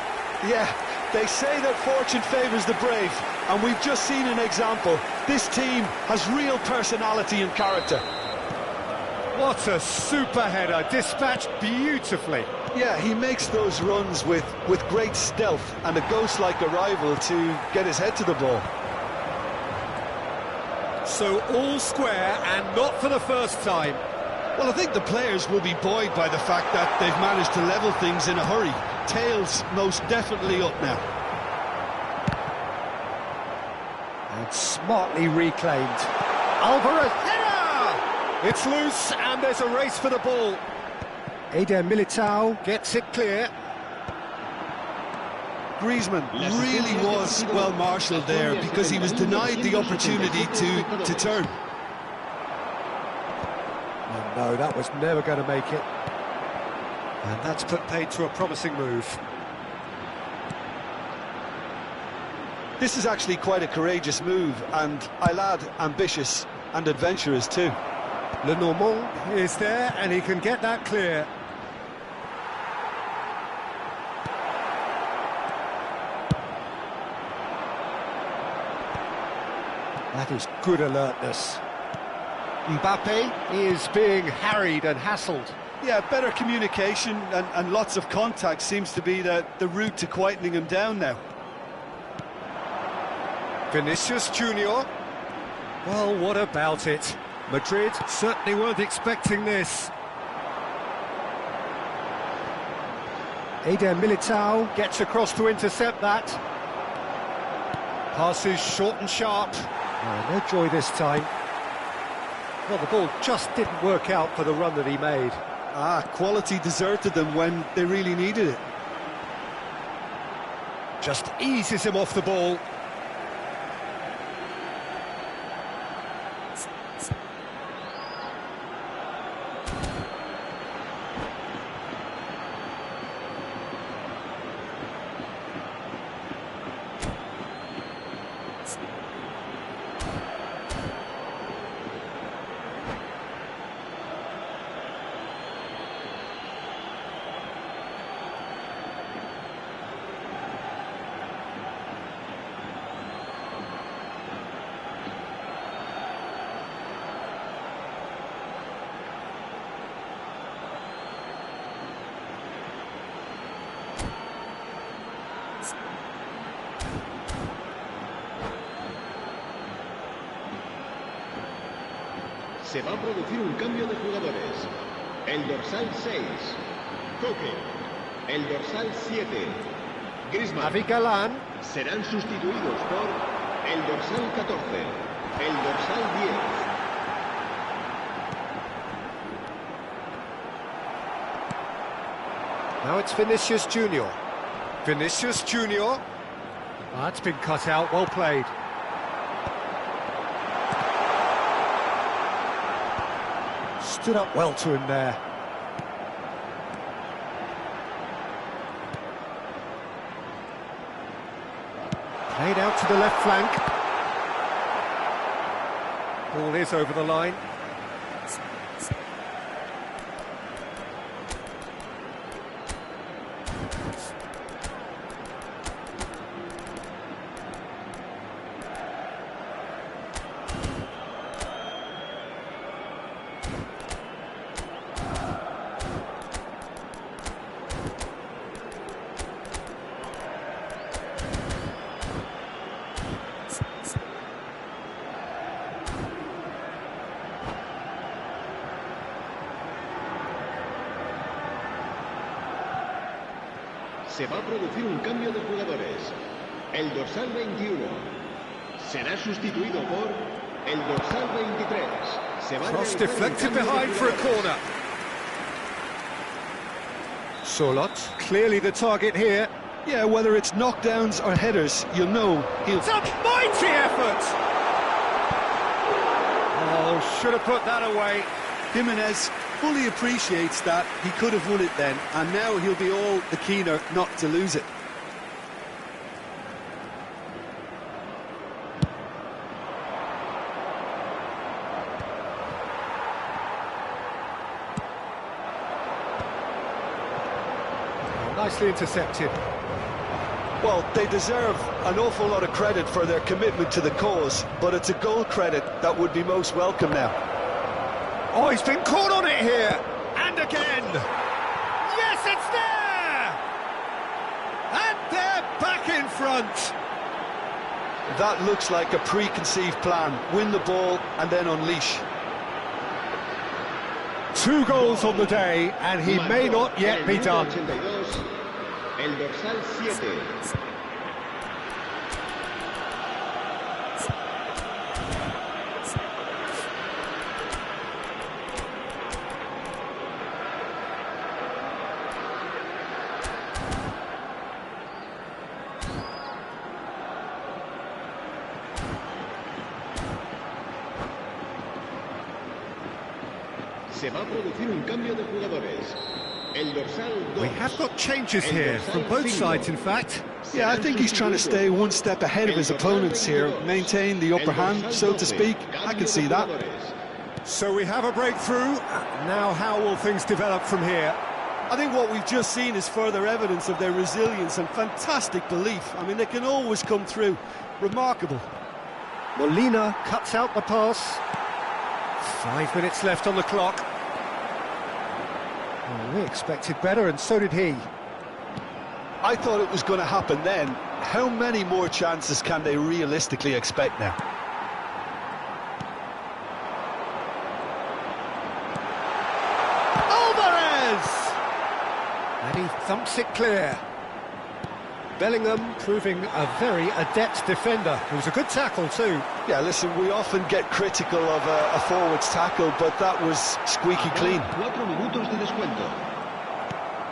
[SPEAKER 2] Yeah, they say that fortune favours the brave, and we've just seen an example. This team has real personality and character.
[SPEAKER 1] What a super header, dispatched beautifully.
[SPEAKER 2] Yeah, he makes those runs with great stealth and a ghost-like arrival to get his head to the ball.
[SPEAKER 1] So all square, and not for the first time.
[SPEAKER 2] Well, I think the players will be buoyed by the fact that they've managed to level things in a hurry. Tails most definitely up now.
[SPEAKER 1] And smartly reclaimed. Alvarez, header! It's loose, and there's a race for the ball. Eder Militao gets it clear.
[SPEAKER 2] Griezmann really was well marshalled there because he was denied the opportunity to turn.
[SPEAKER 1] Oh, no, that was never going to make it. And that's put paid to a promising move.
[SPEAKER 2] This is actually quite a courageous move, and I'll add ambitious and adventurous too.
[SPEAKER 1] Le Normand is there, and he can get that clear. That is good alertness. Mbappe is being harried and hassled.
[SPEAKER 2] Yeah, better communication and lots of contact seems to be the route to quietening him down now.
[SPEAKER 1] Vinicius Junior. Well, what about it? Madrid certainly weren't expecting this. Eder Militao gets across to intercept that. Passes short and sharp. Oh, no joy this time. Well, the ball just didn't work out for the run that he made.
[SPEAKER 2] Quality deserted them when they really needed it.
[SPEAKER 1] Just eases him off the ball.
[SPEAKER 3] Se va a producir un cambio de jugadores. El dorsal 6, Koke. El dorsal 7, Griezmann.
[SPEAKER 1] Avi Galán.
[SPEAKER 3] Serán sustituidos por el dorsal 14, el dorsal 10.
[SPEAKER 1] Now it's Vinicius Junior. Vinicius Junior. That's been cut out, well played. Stood up well to him there. Played out to the left flank. Ball is over the line.
[SPEAKER 3] Se va a producir un cambio de jugadores. El dorsal 21 será sustituido por el dorsal 23. Se va a
[SPEAKER 1] Cross
[SPEAKER 3] realizar
[SPEAKER 1] deflected
[SPEAKER 3] un cambio de
[SPEAKER 1] behind for a
[SPEAKER 3] jugadores.
[SPEAKER 1] corner. Solot, clearly the target here.
[SPEAKER 2] Yeah, whether it's knockdowns or headers, you'll know he'll...
[SPEAKER 1] It's a mighty effort! Oh, should have put that away.
[SPEAKER 2] Jimenez fully appreciates that he could have won it then, and now he'll be all the keener not to lose it.
[SPEAKER 1] Nicely intercepted.
[SPEAKER 2] Well, they deserve an awful lot of credit for their commitment to the cause, but it's a goal credit that would be most welcome now.
[SPEAKER 1] Oh, he's been caught on it here! And again! Yes, it's there! And they're back in front!
[SPEAKER 2] That looks like a preconceived plan. Win the ball and then unleash.
[SPEAKER 1] 2 goals on the day, and he may not yet be done.
[SPEAKER 3] 82, el dorsal 7. Se va a producir un cambio de jugadores. El dorsal 2.
[SPEAKER 1] We have got changes here, from both sides in fact.
[SPEAKER 2] Yeah, I think he's trying to stay one step ahead of his opponents here, maintain the upper hand, so to speak. I can see that.
[SPEAKER 1] So we have a breakthrough. Now how will things develop from here?
[SPEAKER 2] I think what we've just seen is further evidence of their resilience and fantastic belief. I mean, they can always come through. Remarkable.
[SPEAKER 1] Molina cuts out the pass. 5 minutes left on the clock. Well, we expected better, and so did he.
[SPEAKER 2] I thought it was going to happen then. How many more chances can they realistically expect now?
[SPEAKER 1] thumps it clear. Bellingham proving a very adept defender. It was a good tackle too.
[SPEAKER 2] Yeah, listen, we often get critical of a forward's tackle, but that was squeaky clean.
[SPEAKER 3] 4 minutos de descuento.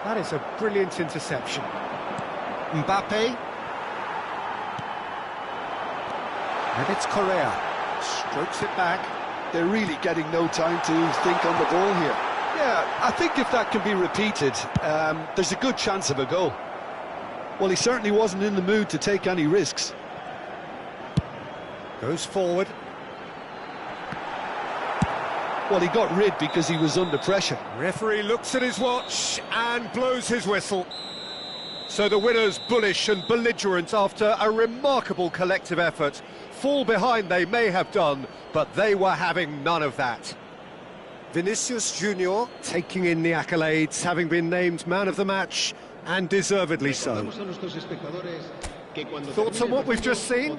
[SPEAKER 1] That is a brilliant interception. Mbappe. And it's Correa. Strokes it back.
[SPEAKER 2] They're really getting no time to think on the ball here. Yeah, I think if that can be repeated, there's a good chance of a goal. Well, he certainly wasn't in the mood to take any risks.
[SPEAKER 1] Goes forward.
[SPEAKER 2] Well, he got rid because he was under pressure.
[SPEAKER 1] Referee looks at his watch and blows his whistle. So the winners bullish and belligerent after a remarkable collective effort. Fall behind they may have done, but they were having none of that. Vinicius Junior taking in the accolades, having been named man of the match, and deservedly so. Thoughts on what we've just seen?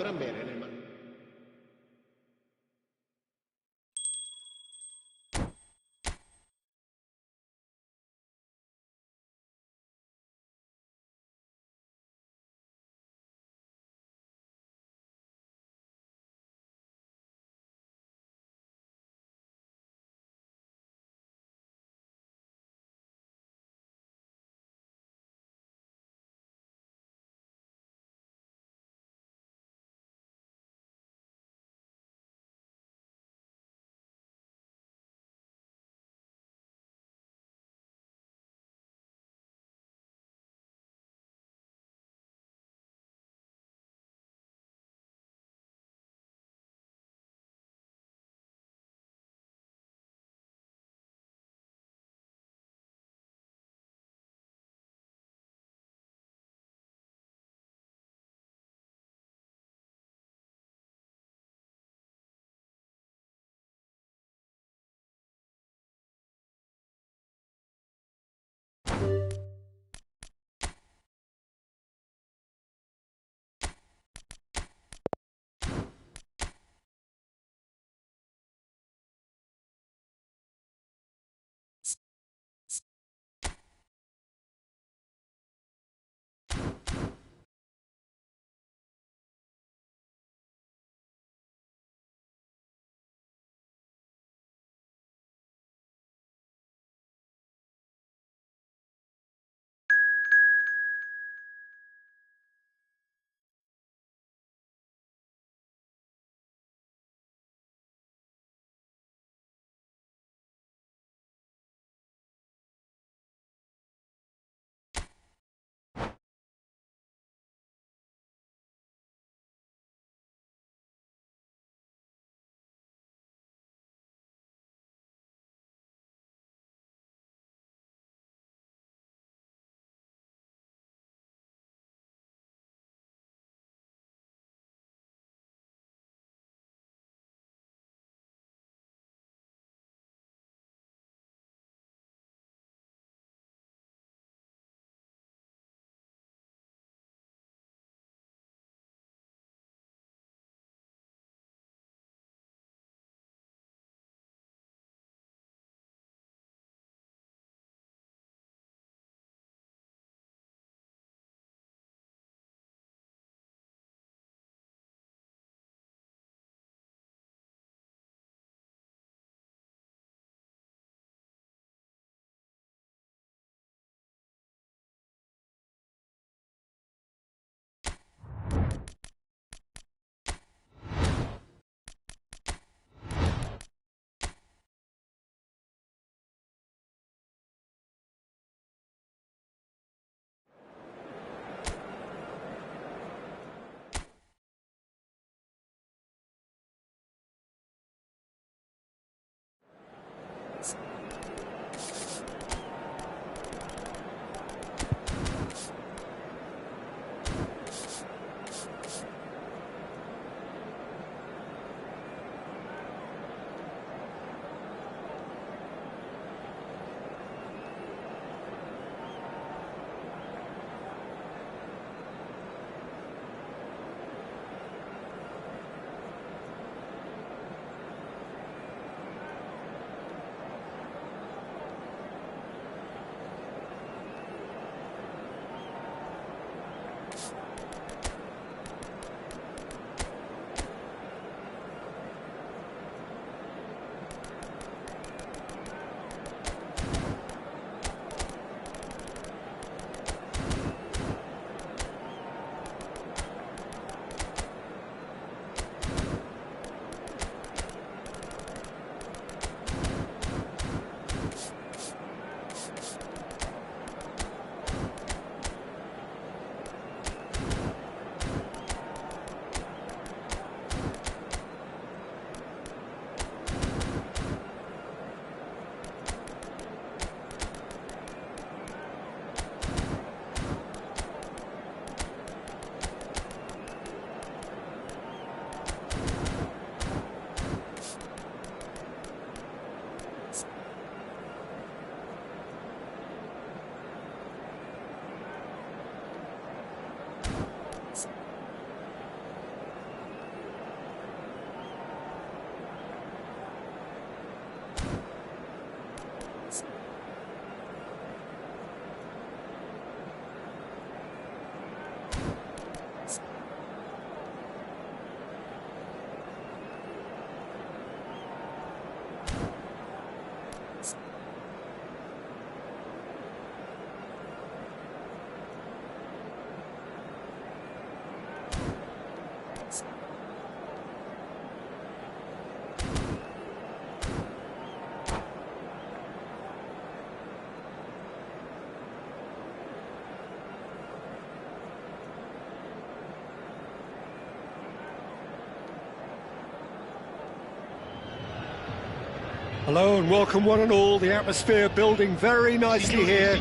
[SPEAKER 1] Hello and welcome one and all. The atmosphere building very nicely here.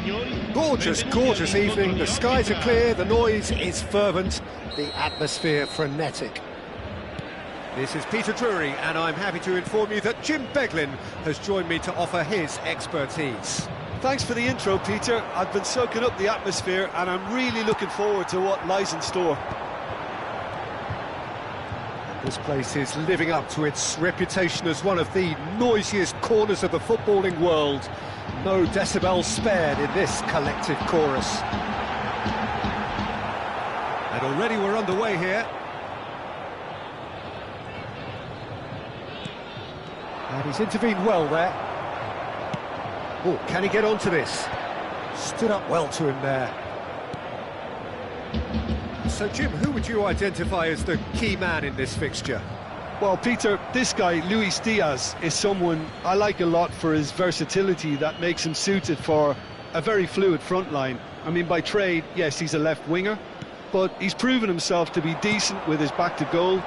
[SPEAKER 1] Gorgeous, gorgeous evening. The skies are clear, the noise is fervent, the atmosphere frenetic. This is Peter Drury and I'm happy to inform you that Jim Beglin has joined me to offer his expertise.
[SPEAKER 2] Thanks for the intro, Peter. I've been soaking up the atmosphere and I'm really looking forward to what lies in store.
[SPEAKER 1] This place is living up to its reputation as one of the noisiest corners of the footballing world. No decibels spared in this collective chorus. And already we're underway here. And he's intervened well there. Oh, can he get onto this? Stood up well to him there. So, Jim, who would you identify as the key man in this fixture?
[SPEAKER 2] Well, Peter, this guy, Luis Diaz, is someone I like a lot for his versatility that makes him suited for a very fluid front line. I mean, by trade, yes, he's a left winger, but he's proven himself to be decent with his back to goal,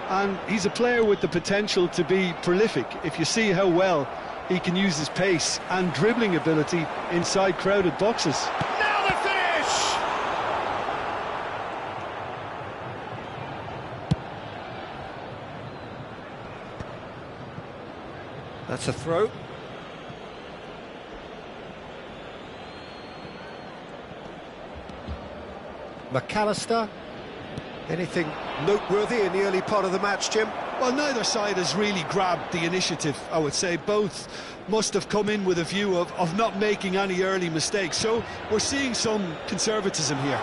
[SPEAKER 2] and he's a player with the potential to be prolific if you see how well he can use his pace and dribbling ability inside crowded boxes.
[SPEAKER 1] Now the finish! That's a throw. McAllister. Anything noteworthy in the early part of the match, Jim?
[SPEAKER 2] Well, neither side has really grabbed the initiative, I would say. Both must have come in with a view of not making any early mistakes. So we're seeing some conservatism here.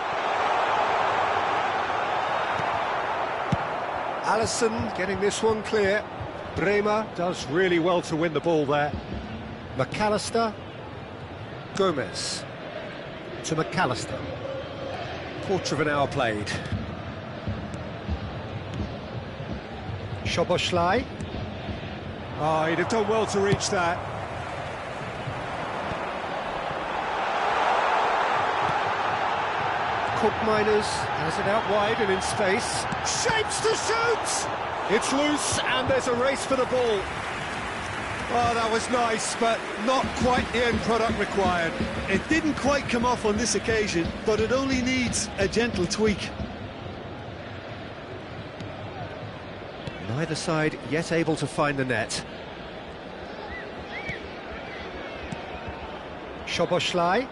[SPEAKER 1] Allison getting this one clear. Bremer does really well to win the ball there. McAllister. Gomez. To McAllister. Quarter of an hour played. Szoboszlai. Oh, he'd have done well to reach that. Koopmeiners has it out wide and in space. Shapes to shoot! It's loose and there's a race for the ball. Oh, that was nice, but not quite the end product required.
[SPEAKER 2] It didn't quite come off on this occasion, but it only needs a gentle tweak.
[SPEAKER 1] Neither side yet able to find the net. Szoboszlai.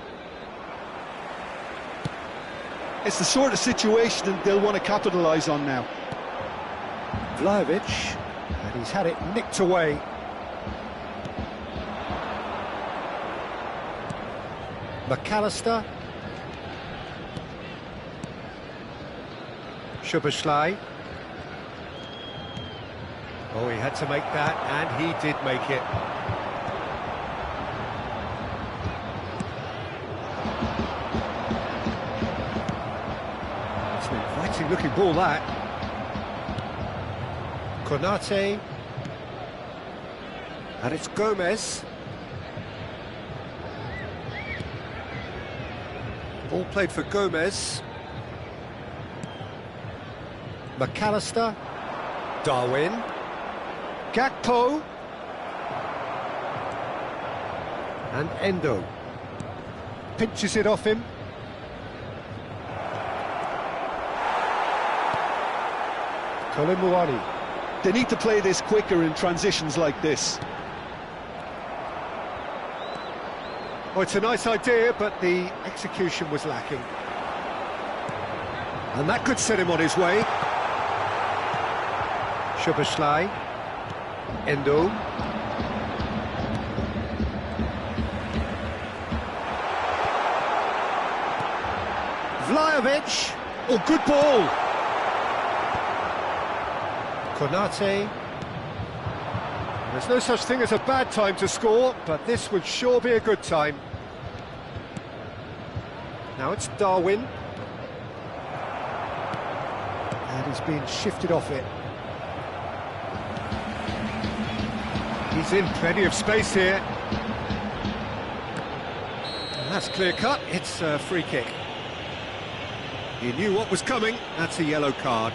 [SPEAKER 2] It's the sort of situation that they'll want to capitalise on now.
[SPEAKER 1] Vlahovic, and he's had it nicked away. McAllister. Szoboszlai. Oh, he had to make that, and he did make it. It's an inviting-looking ball, that. Konate. And it's Gomez. Ball played for Gomez. McAllister. Darwin. Gakpo. And Endo. Pinches it off him. Kolimuani.
[SPEAKER 2] They need to play this quicker in transitions like this.
[SPEAKER 1] Oh, it's a nice idea, but the execution was lacking. And that could set him on his way. Szoboszlai. Endo. Vlahovic. Oh, good ball. Konate. There's no such thing as a bad time to score, but this would sure be a good time. Now it's Darwin. And he's being shifted off it. He's in plenty of space here. And that's clear cut, it's a free kick. He knew what was coming, that's a yellow card.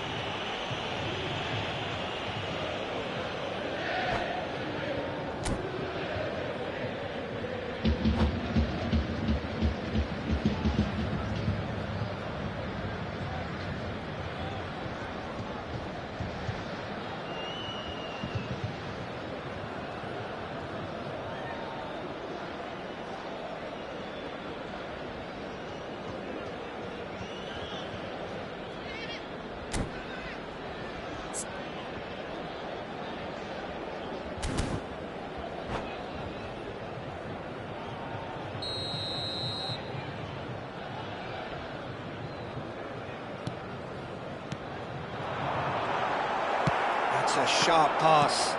[SPEAKER 1] It's a sharp pass.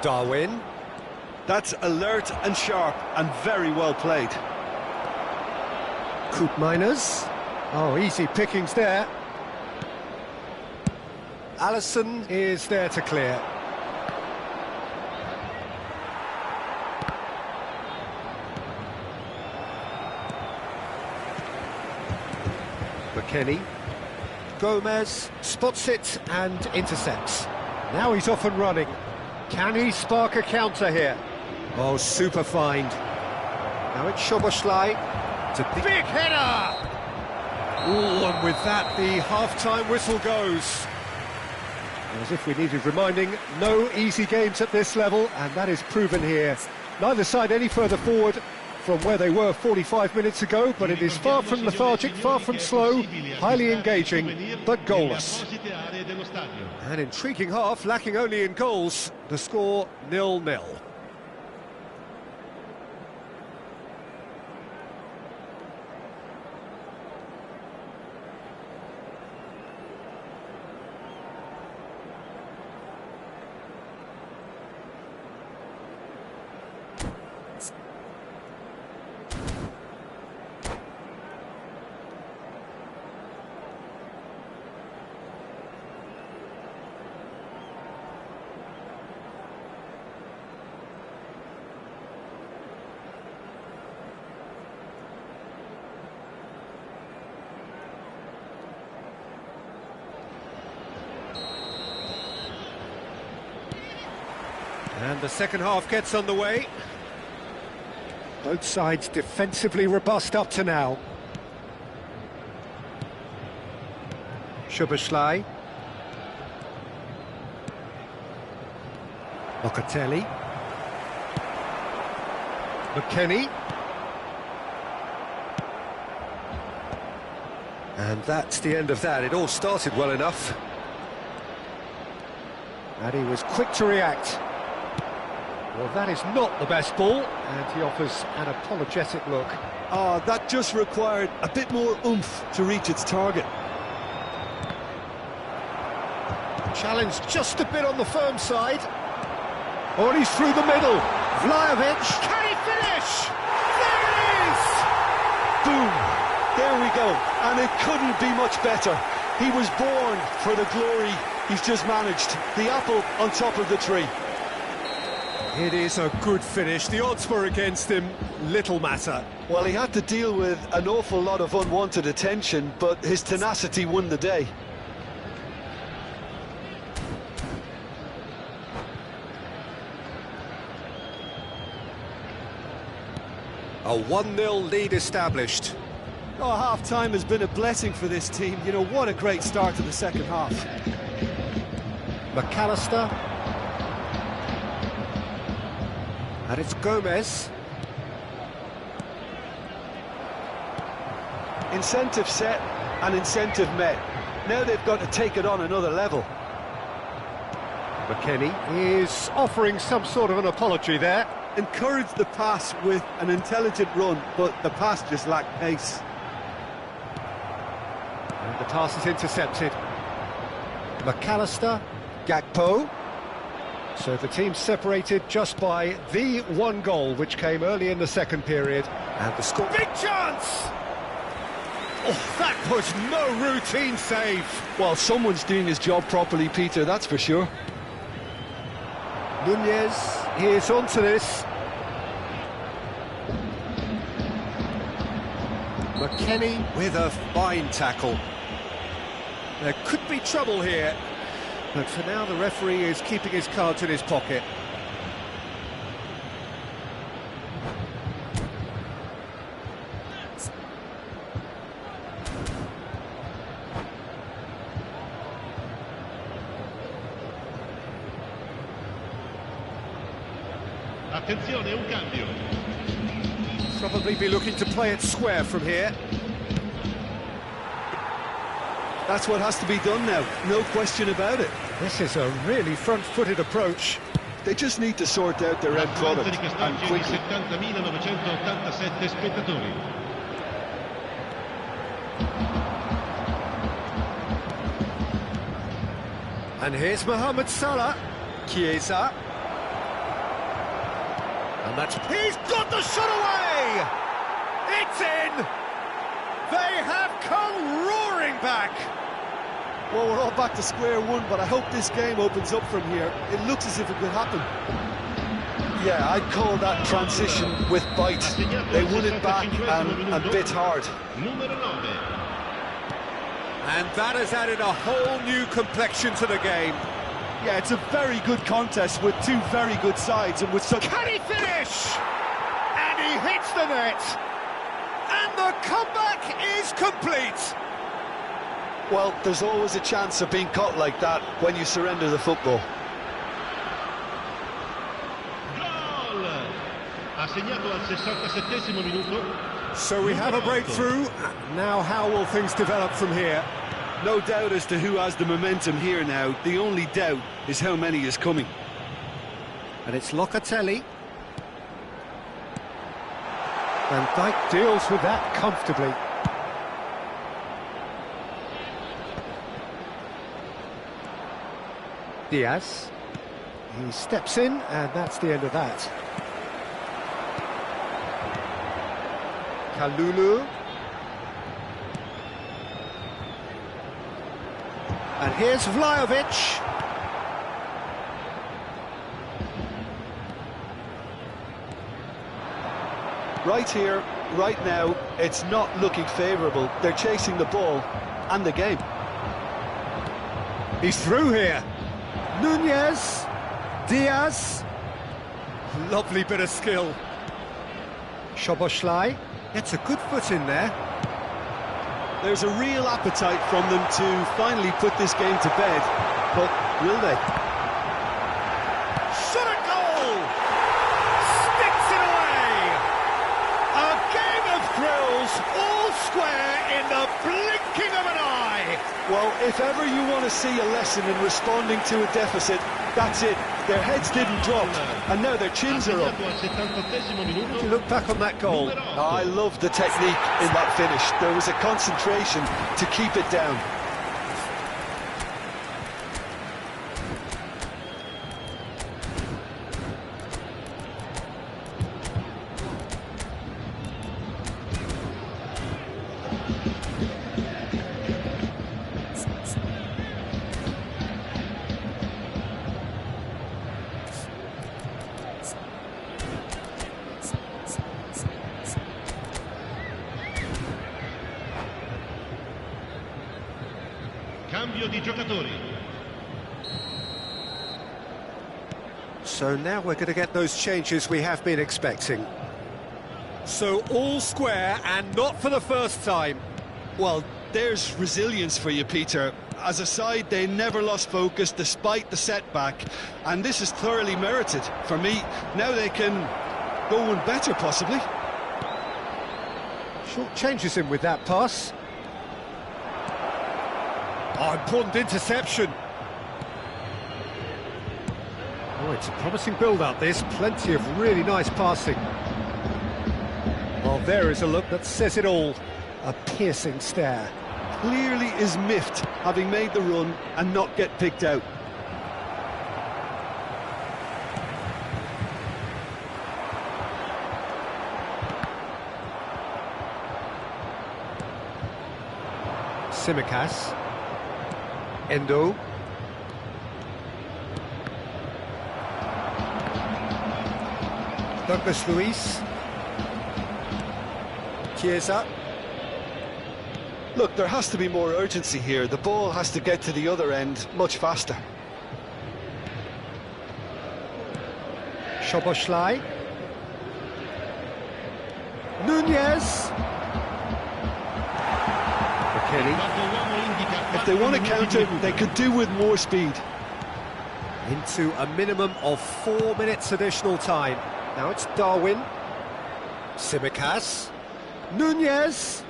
[SPEAKER 1] Darwin.
[SPEAKER 2] That's alert and sharp and very well played.
[SPEAKER 1] Koopmeiners. Oh, easy pickings there. Allison is there to clear. McKennie. Gomez spots it and intercepts. Now he's off and running. Can he spark a counter here? Oh, super find. Now it's Szoboszlai. It's a big header! Ooh, and with that, the half-time whistle goes. As if we needed reminding, no easy games at this level, and that is proven here. Neither side any further forward from where they were 45 minutes ago, but it is far from lethargic, far from slow, highly engaging, but goalless. An intriguing half, lacking only in goals. The score 0-0. And the second half gets underway. Both sides defensively robust up to now. Szoboszlai. Locatelli. McKennie. And that's the end of that. It all started well enough. And he was quick to react. Well, that is not the best ball, and he offers an apologetic look.
[SPEAKER 2] Ah, that just required a bit more oomph to reach its target.
[SPEAKER 1] Challenged just a bit on the firm side. Oh, and he's through the middle. Vlahovic, can he finish? There it is!
[SPEAKER 2] Boom! There we go, and it couldn't be much better. He was born for the glory he's just managed. The apple on top of the tree.
[SPEAKER 1] It is a good finish. The odds were against him. Little matter.
[SPEAKER 2] Well, he had to deal with an awful lot of unwanted attention, but his tenacity won the day.
[SPEAKER 1] A 1-0 lead established.
[SPEAKER 2] Oh, half-time has been a blessing for this team. You know, what a great start to the second half.
[SPEAKER 1] McAllister. And it's Gomez.
[SPEAKER 2] Incentive set and incentive met. Now they've got to take it on another level.
[SPEAKER 1] McKennie is offering some sort of an apology there.
[SPEAKER 2] Encouraged the pass with an intelligent run, but the pass just lacked pace.
[SPEAKER 1] And the pass is intercepted. McAllister, Gakpo. So the team separated just by the one goal, which came early in the second period. And the score... Big chance! Oh, that was no routine save.
[SPEAKER 2] Well, someone's doing his job properly, Peter, that's for sure.
[SPEAKER 1] Nunez is onto this. McKennie with a fine tackle. There could be trouble here. But for now, the referee is keeping his cards in his pocket.
[SPEAKER 3] Attenzione, un cambio.
[SPEAKER 1] Probably be looking to play it square from here.
[SPEAKER 2] That's what has to be done now, no question about it.
[SPEAKER 1] This is a really front-footed approach.
[SPEAKER 2] They just need to sort out their end product, and quickly.
[SPEAKER 3] 70.987 spettatori.
[SPEAKER 1] And here's Mohamed Salah. Chiesa. And that's... He's got the shot away! It's in! They have come roaring back!
[SPEAKER 2] Well, we're all back to square one, but I hope this game opens up from here. It looks as if it could happen. Yeah, I'd call that transition with bite. They won it back and bit hard.
[SPEAKER 1] And that has added a whole new complexion to the game.
[SPEAKER 2] Yeah, it's a very good contest with two very good sides and with such...
[SPEAKER 1] Can he finish? And he hits the net. And the comeback is complete.
[SPEAKER 2] Well, there's always a chance of being caught like that when you surrender the football.
[SPEAKER 3] Gol! Ha segnato al 67esimo minuto.
[SPEAKER 1] So we have a breakthrough. Now how will things develop from here?
[SPEAKER 2] No doubt as to who has the momentum here now. The only doubt is how many is coming.
[SPEAKER 1] And it's Locatelli. Van Dijk deals with that comfortably. Diaz. He steps in, and that's the end of that. Kalulu. And here's Vlahovic.
[SPEAKER 2] Right here, right now, it's not looking favourable. They're chasing the ball and the game.
[SPEAKER 1] He's through here. Nunez. Diaz. Lovely bit of skill. Szoboszlai gets a good foot in there.
[SPEAKER 2] There's a real appetite from them to finally put this game to bed, but will they?
[SPEAKER 1] Shot at goal! Sticks it away! A game of thrills, all square in the blinking of an eye!
[SPEAKER 2] Well, if ever you want to see a lesson in responding to a deficit, that's it. Their heads didn't drop, and now their chins are up.
[SPEAKER 1] If you look back on that goal...
[SPEAKER 2] I love the technique in that finish. There was a concentration to keep it down.
[SPEAKER 3] Cambio di giocatori.
[SPEAKER 1] So now we're going to get those changes we have been expecting. So all square, and not for the first time.
[SPEAKER 2] Well, there's resilience for you, Peter. As a side, they never lost focus despite the setback, and this is thoroughly merited. For me, now they can go one better, possibly.
[SPEAKER 1] Short changes in with that pass. Oh, important interception. Oh, it's a promising build-up, this. Plenty of really nice passing. Well, there is a look that says it all. A piercing stare.
[SPEAKER 2] Clearly is miffed, having made the run and not get picked out.
[SPEAKER 1] Tsimikas. Endo. Douglas Luiz. Chiesa.
[SPEAKER 2] Look, there has to be more urgency here. The ball has to get to the other end much faster.
[SPEAKER 1] Szoboszlai. Nunez. McKinney.
[SPEAKER 2] If they want to counter, they could do with more speed.
[SPEAKER 1] Into a minimum of 4 minutes additional time. Now it's Darwin. Tsimikas. Nunez.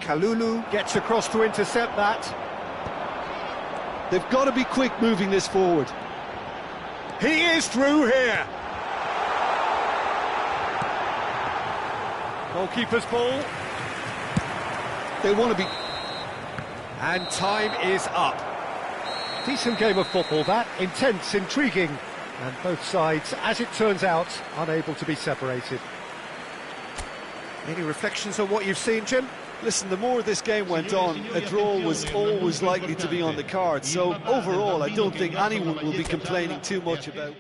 [SPEAKER 1] Kalulu gets across to intercept that.
[SPEAKER 2] They've got to be quick moving this forward.
[SPEAKER 1] He is through here. Goalkeeper's ball.
[SPEAKER 2] They want to be...
[SPEAKER 1] And time is up. Decent game of football that, intense, intriguing, and both sides, as it turns out, unable to be separated. Any reflections on what you've seen, Jim?
[SPEAKER 2] Listen, the more this game went on, a draw was always likely to be on the card. So overall, I don't think anyone will be complaining too much about.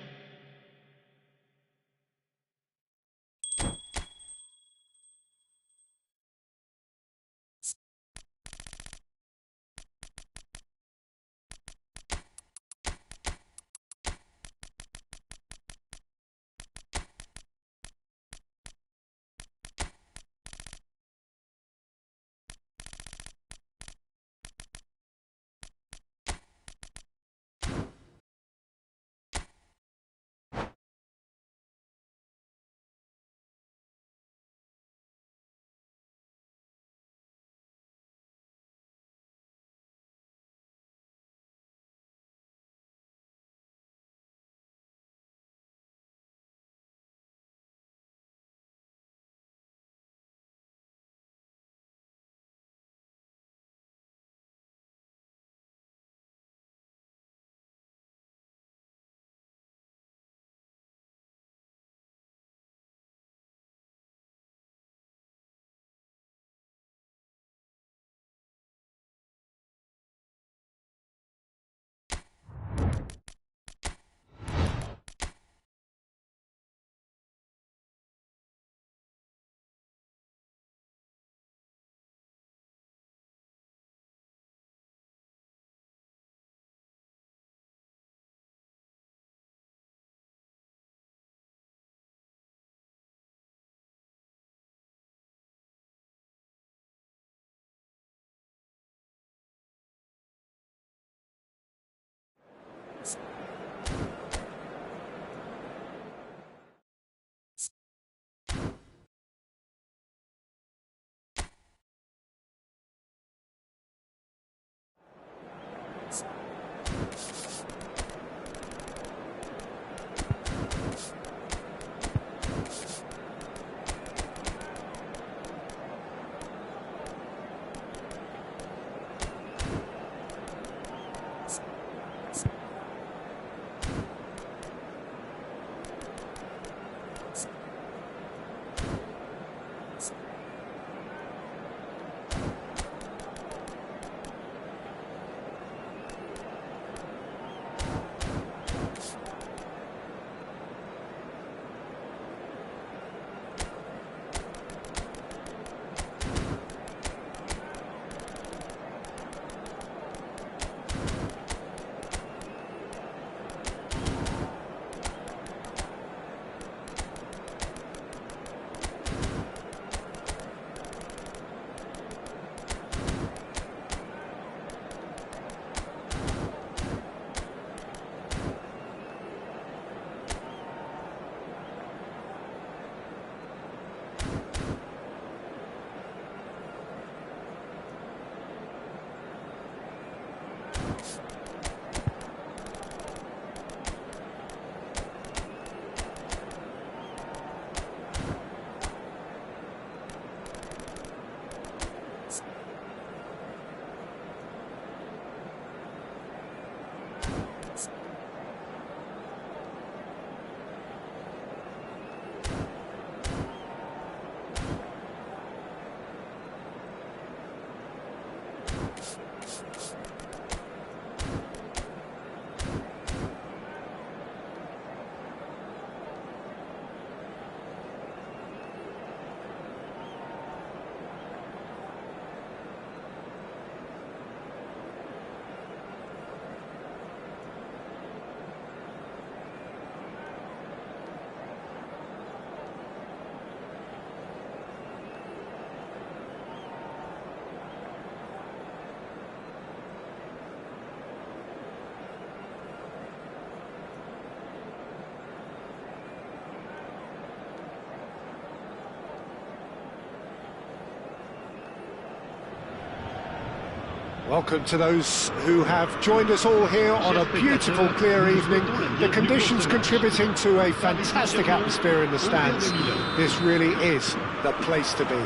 [SPEAKER 1] Welcome to those who have joined us all here on a beautiful, clear evening. The conditions contributing to a fantastic atmosphere in the stands. This really is the place to be.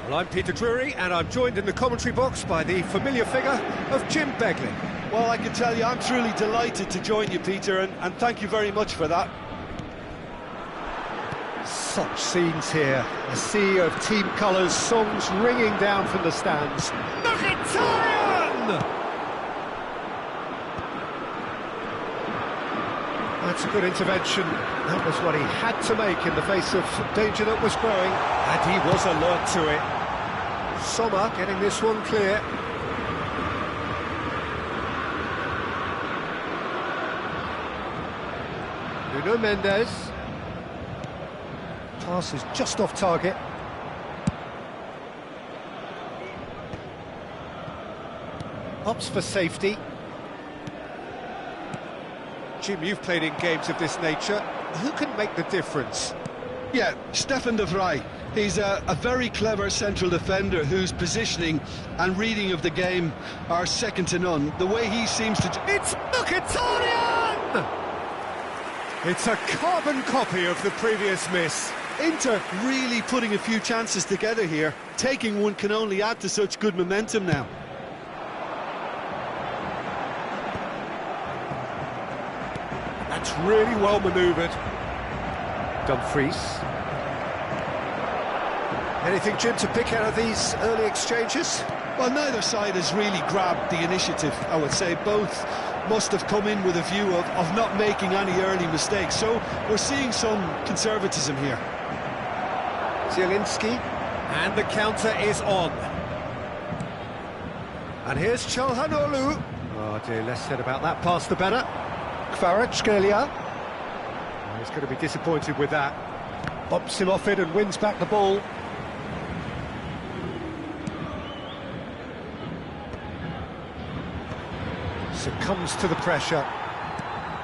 [SPEAKER 1] Well, I'm Peter Drury, and I'm joined in the commentary box by the familiar figure of Jim Begley.
[SPEAKER 2] Well, I can tell you, I'm truly delighted to join you, Peter, and thank you very much for that.
[SPEAKER 1] Such scenes here, a sea of team colours, songs ringing down from the stands. Mkhitaryan! That's a good intervention. That was what he had to make in the face of danger that was growing, and he was alert to it. Sommer getting this one clear. Nuno Mendes. Pass is just off target. Opts for safety. Jim, you've played in games of this nature. Who can make the difference?
[SPEAKER 2] Yeah, Stefan de Vrij. He's a very clever central defender whose positioning and reading of the game are second to none. The way he seems to...
[SPEAKER 1] It's Mkhitaryan! It's a carbon copy of the previous miss.
[SPEAKER 2] Inter really putting a few chances together here. Taking one can only add to such good momentum now.
[SPEAKER 1] That's really well manoeuvred. Dumfries. Anything, Jim, to pick out of these early exchanges?
[SPEAKER 2] Well, neither side has really grabbed the initiative, I would say. Both must have come in with a view of not making any early mistakes. So we're seeing some conservatism here.
[SPEAKER 1] Zielinski, and the counter is on. And here's Çalhanoğlu. Oh dear, less said about that pass the better. Kvaratskhelia. Oh, he's going to be disappointed with that. Bumps him off it and wins back the ball. Succumbs to the pressure.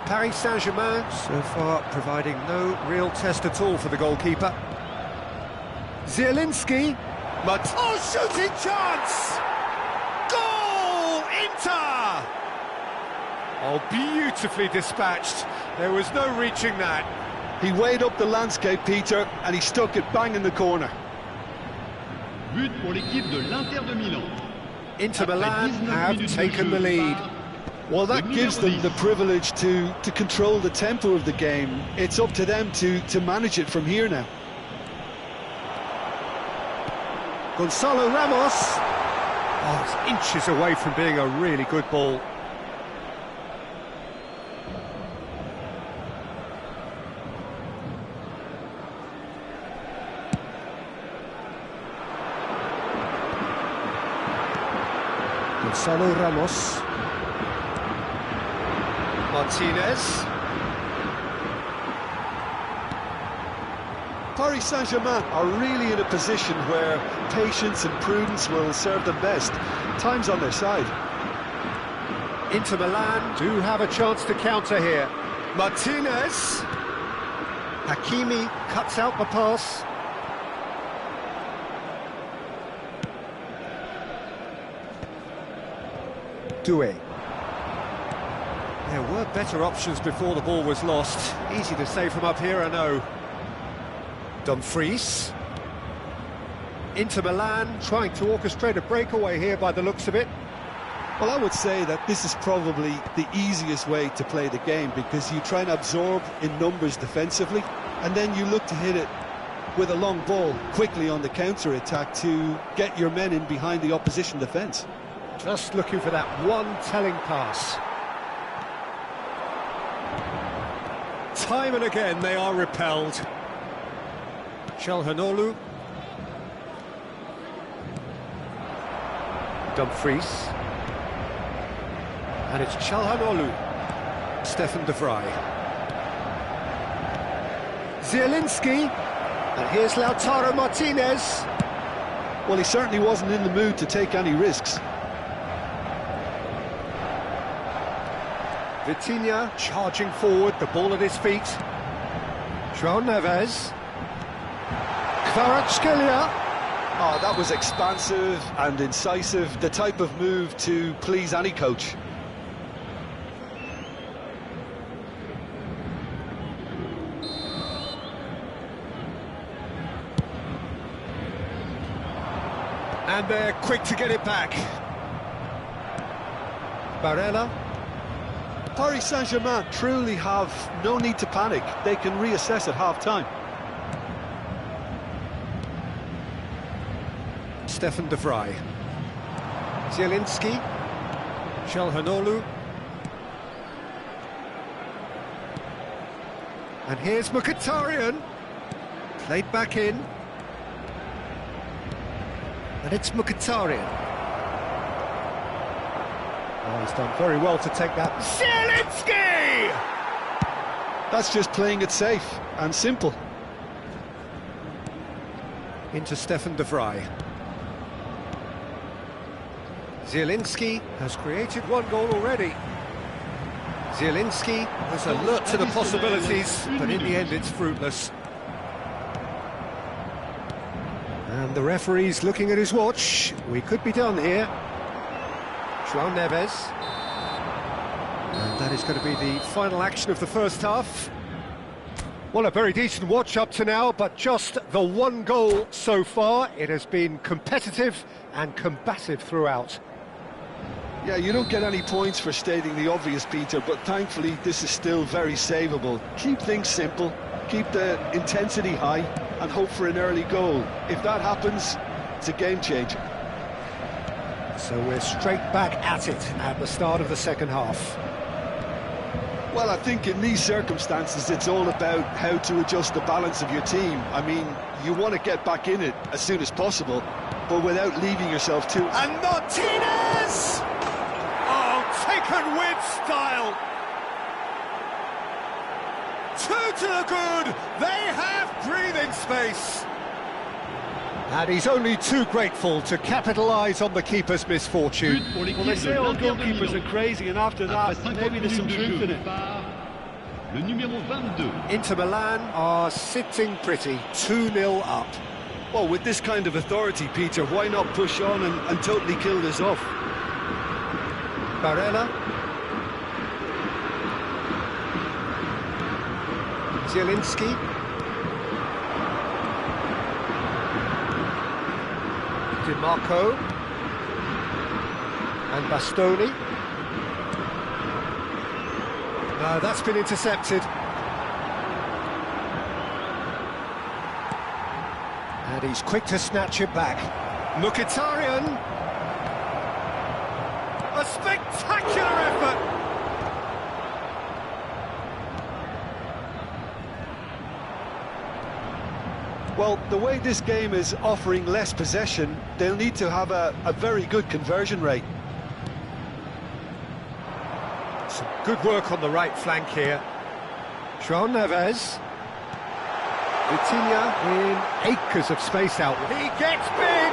[SPEAKER 1] Paris Saint-Germain so far providing no real test at all for the goalkeeper. Zielinski, oh, shooting chance! Goal! Inter! Oh, beautifully dispatched. There was no reaching that.
[SPEAKER 2] He weighed up the landscape, Peter, and he stuck it bang in the corner.
[SPEAKER 3] But pour l'équipe de l'Inter de Milan.
[SPEAKER 1] Inter Milan have taken the lead.
[SPEAKER 2] Well, that gives them the privilege to control the tempo of the game. It's up to them to manage it from here now.
[SPEAKER 1] Gonzalo Ramos. Oh, it's inches away from being a really good ball. Gonzalo Ramos. Martinez.
[SPEAKER 2] Paris Saint-Germain are really in a position where patience and prudence will serve them best. Time's on their side.
[SPEAKER 1] Inter Milan do have a chance to counter here. Martinez. Hakimi cuts out the pass. Doué. There were better options before the ball was lost. Easy to say from up here, I know. Dumfries. Inter Milan trying to orchestrate a breakaway here by the looks of it.
[SPEAKER 2] Well, I would say that this is probably the easiest way to play the game, because you try and absorb in numbers defensively, and then you look to hit it with a long ball quickly on the counter-attack to get your men in behind the opposition defence.
[SPEAKER 1] Just looking for that one telling pass. Time and again they are repelled. Çalhanoğlu. Dumfries. And it's Çalhanoğlu. Stefan de Vrij. Zielinski. And here's Lautaro Martinez.
[SPEAKER 2] Well, he certainly wasn't in the mood to take any risks.
[SPEAKER 1] Vitinha charging forward, the ball at his feet. João Neves. Kvaratskhelia.
[SPEAKER 2] Oh, that was expansive and incisive, the type of move to please any coach.
[SPEAKER 1] And they're quick to get it back. Barella.
[SPEAKER 2] Paris Saint-Germain truly have no need to panic. They can reassess at half-time.
[SPEAKER 1] Stefan de Vrij. Zielinski. Çalhanoğlu. And here's Mkhitaryan. Played back in. And it's Mkhitaryan. Oh, he's done very well to take that. Zielinski!
[SPEAKER 2] That's just playing it safe and simple.
[SPEAKER 1] Into Stefan de Vrij. Zielinski has created one goal already. Zielinski was alert to the possibilities, but in the end it's fruitless. And the referee's looking at his watch. We could be done here. João Neves. And that is going to be the final action of the first half. Well, a very decent watch up to now, but just the one goal so far. It has been competitive and combative throughout.
[SPEAKER 2] Yeah, you don't get any points for stating the obvious, Peter, but thankfully this is still very savable. Keep things simple, keep the intensity high, and hope for an early goal. If that happens, it's a game changer.
[SPEAKER 1] So we're straight back at it at the start of the second half.
[SPEAKER 2] Well, I think in these circumstances it's all about how to adjust the balance of your team. I mean, you want to get back in it as soon as possible, but without leaving yourself too...
[SPEAKER 1] And Martinez! Oh, taken with style! Two to the good! They have breathing space! And he's only too grateful to capitalise on the keeper's misfortune.
[SPEAKER 2] Well, they say all goalkeepers are crazy, and after that, maybe there's some truth in it.
[SPEAKER 3] Le numéro 22.
[SPEAKER 1] Inter Milan are sitting pretty, 2-0 up.
[SPEAKER 2] Well, with this kind of authority, Peter, why not push on and totally kill this off?
[SPEAKER 1] Barella. Zielinski. Di Marco. And Bastoni. No, that's been intercepted. And he's quick to snatch it back. Mkhitaryan. A spectacular effort.
[SPEAKER 2] Well, the way this game is offering less possession, they'll need to have a very good conversion rate.
[SPEAKER 1] Some good work on the right flank here. João Neves. Vitinha in acres of space out. He gets big!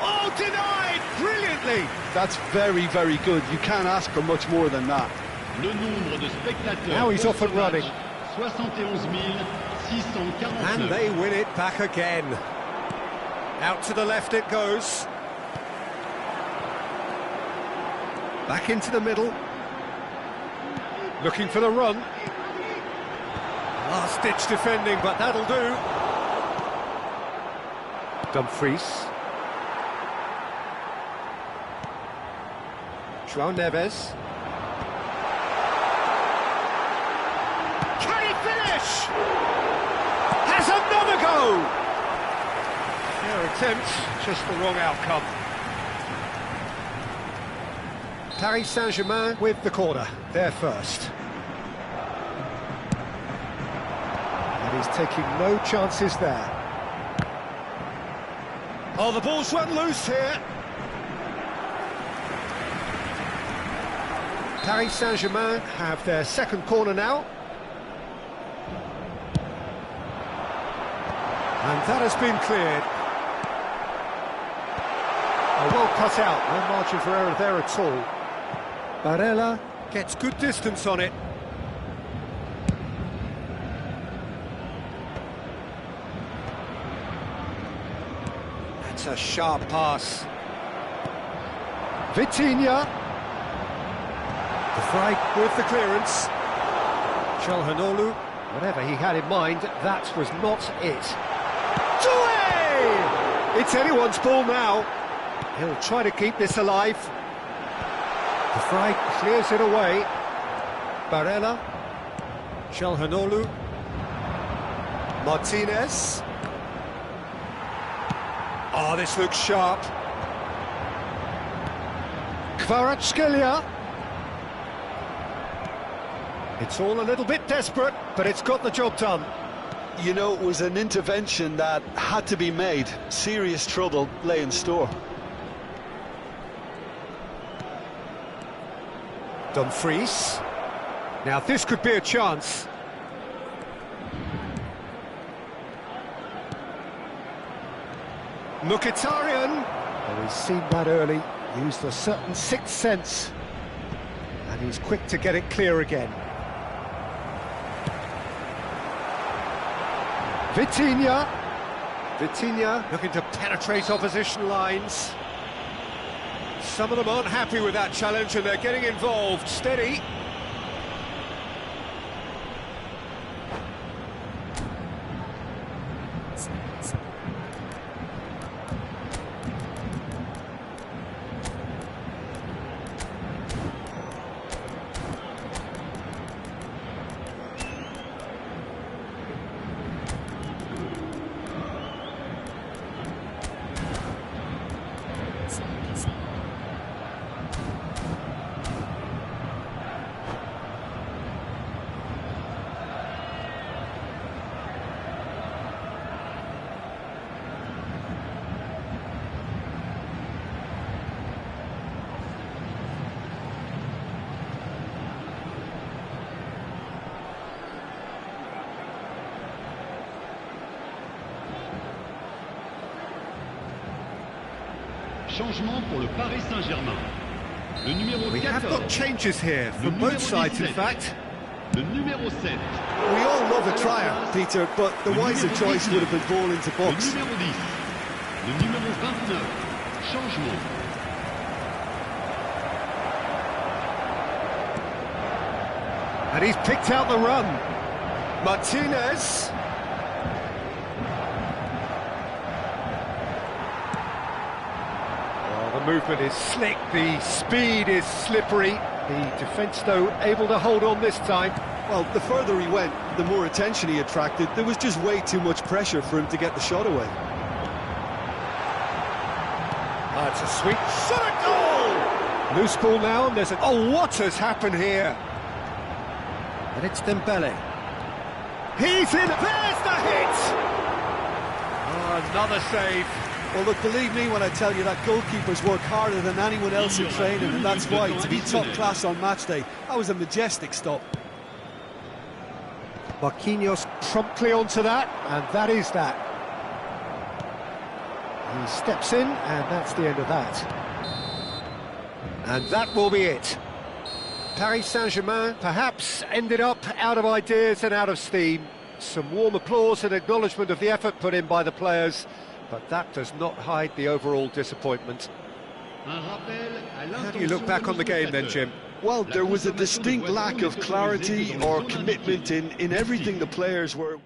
[SPEAKER 1] Oh, denied! Brilliantly!
[SPEAKER 2] That's very, very good. You can't ask for much more than that.
[SPEAKER 3] Le nombre de spectateurs.
[SPEAKER 1] Now he's off and running.
[SPEAKER 3] 71,649.
[SPEAKER 1] And they win it back again. Out to the left it goes. Back into the middle. Looking for the run. Last-ditch defending, but that'll do. Dumfries. João Neves. Can he finish? Has another go! Fair attempt, just the wrong outcome. Paris Saint-Germain with the corner, they're first. And he's taking no chances there. Oh, the ball's run loose here. Paris Saint-Germain have their second corner now. And that has been cleared. Oh, well cut out, no margin for error there at all. Barella gets good distance on it. That's a sharp pass. Vitinha. The Vrij with the clearance. Çalhanoğlu, whatever he had in mind, that was not it. Doué! It's anyone's ball now. He'll try to keep this alive. De Vrij clears it away. Barella. Calhanoglu. Martinez. Oh, this looks sharp. Kvaratskhelia. It's all a little bit desperate, but it's got the job done.
[SPEAKER 2] You know, it was an intervention that had to be made. Serious trouble lay in store.
[SPEAKER 1] Dumfries. Now this could be a chance. Mkhitaryan. Oh, he's seen that early. Used a certain sixth sense. And he's quick to get it clear again. Vitinha looking to penetrate opposition lines. Some of them aren't happy with that challenge and they're getting involved. Steady.
[SPEAKER 3] Changement pour le Paris Saint-Germain. Le numéro 14.
[SPEAKER 1] We have got changes here for both sides, in fact.
[SPEAKER 3] Le numéro 7.
[SPEAKER 2] We all love a trier, Peter, but the wiser choice would have been ball into box.
[SPEAKER 3] Le numéro 10. Le numéro 29. Changement.
[SPEAKER 1] And he's picked out the run. Martinez. The movement is slick, the speed is slippery. The defence, though, able to hold on this time.
[SPEAKER 2] Well, the further he went, the more attention he attracted. There was just way too much pressure for him to get the shot away.
[SPEAKER 1] It's a sweet shot at goal! Loose ball now, and there's a... Oh, what has happened here? And it's Dembele. He's in, there's the hit! Oh, another save.
[SPEAKER 2] Well, look, believe me when I tell you that goalkeepers work harder than anyone else in training, and that's why, to be top class on match day, that was a majestic stop.
[SPEAKER 1] Marquinhos promptly onto that, and that is that. He steps in, and that's the end of that. And that will be it. Paris Saint-Germain perhaps ended up out of ideas and out of steam. Some warm applause and acknowledgement of the effort put in by the players, but that does not hide the overall disappointment. How do you look back on the game then, Jim?
[SPEAKER 2] Well, there was a distinct lack of clarity or commitment in everything the players were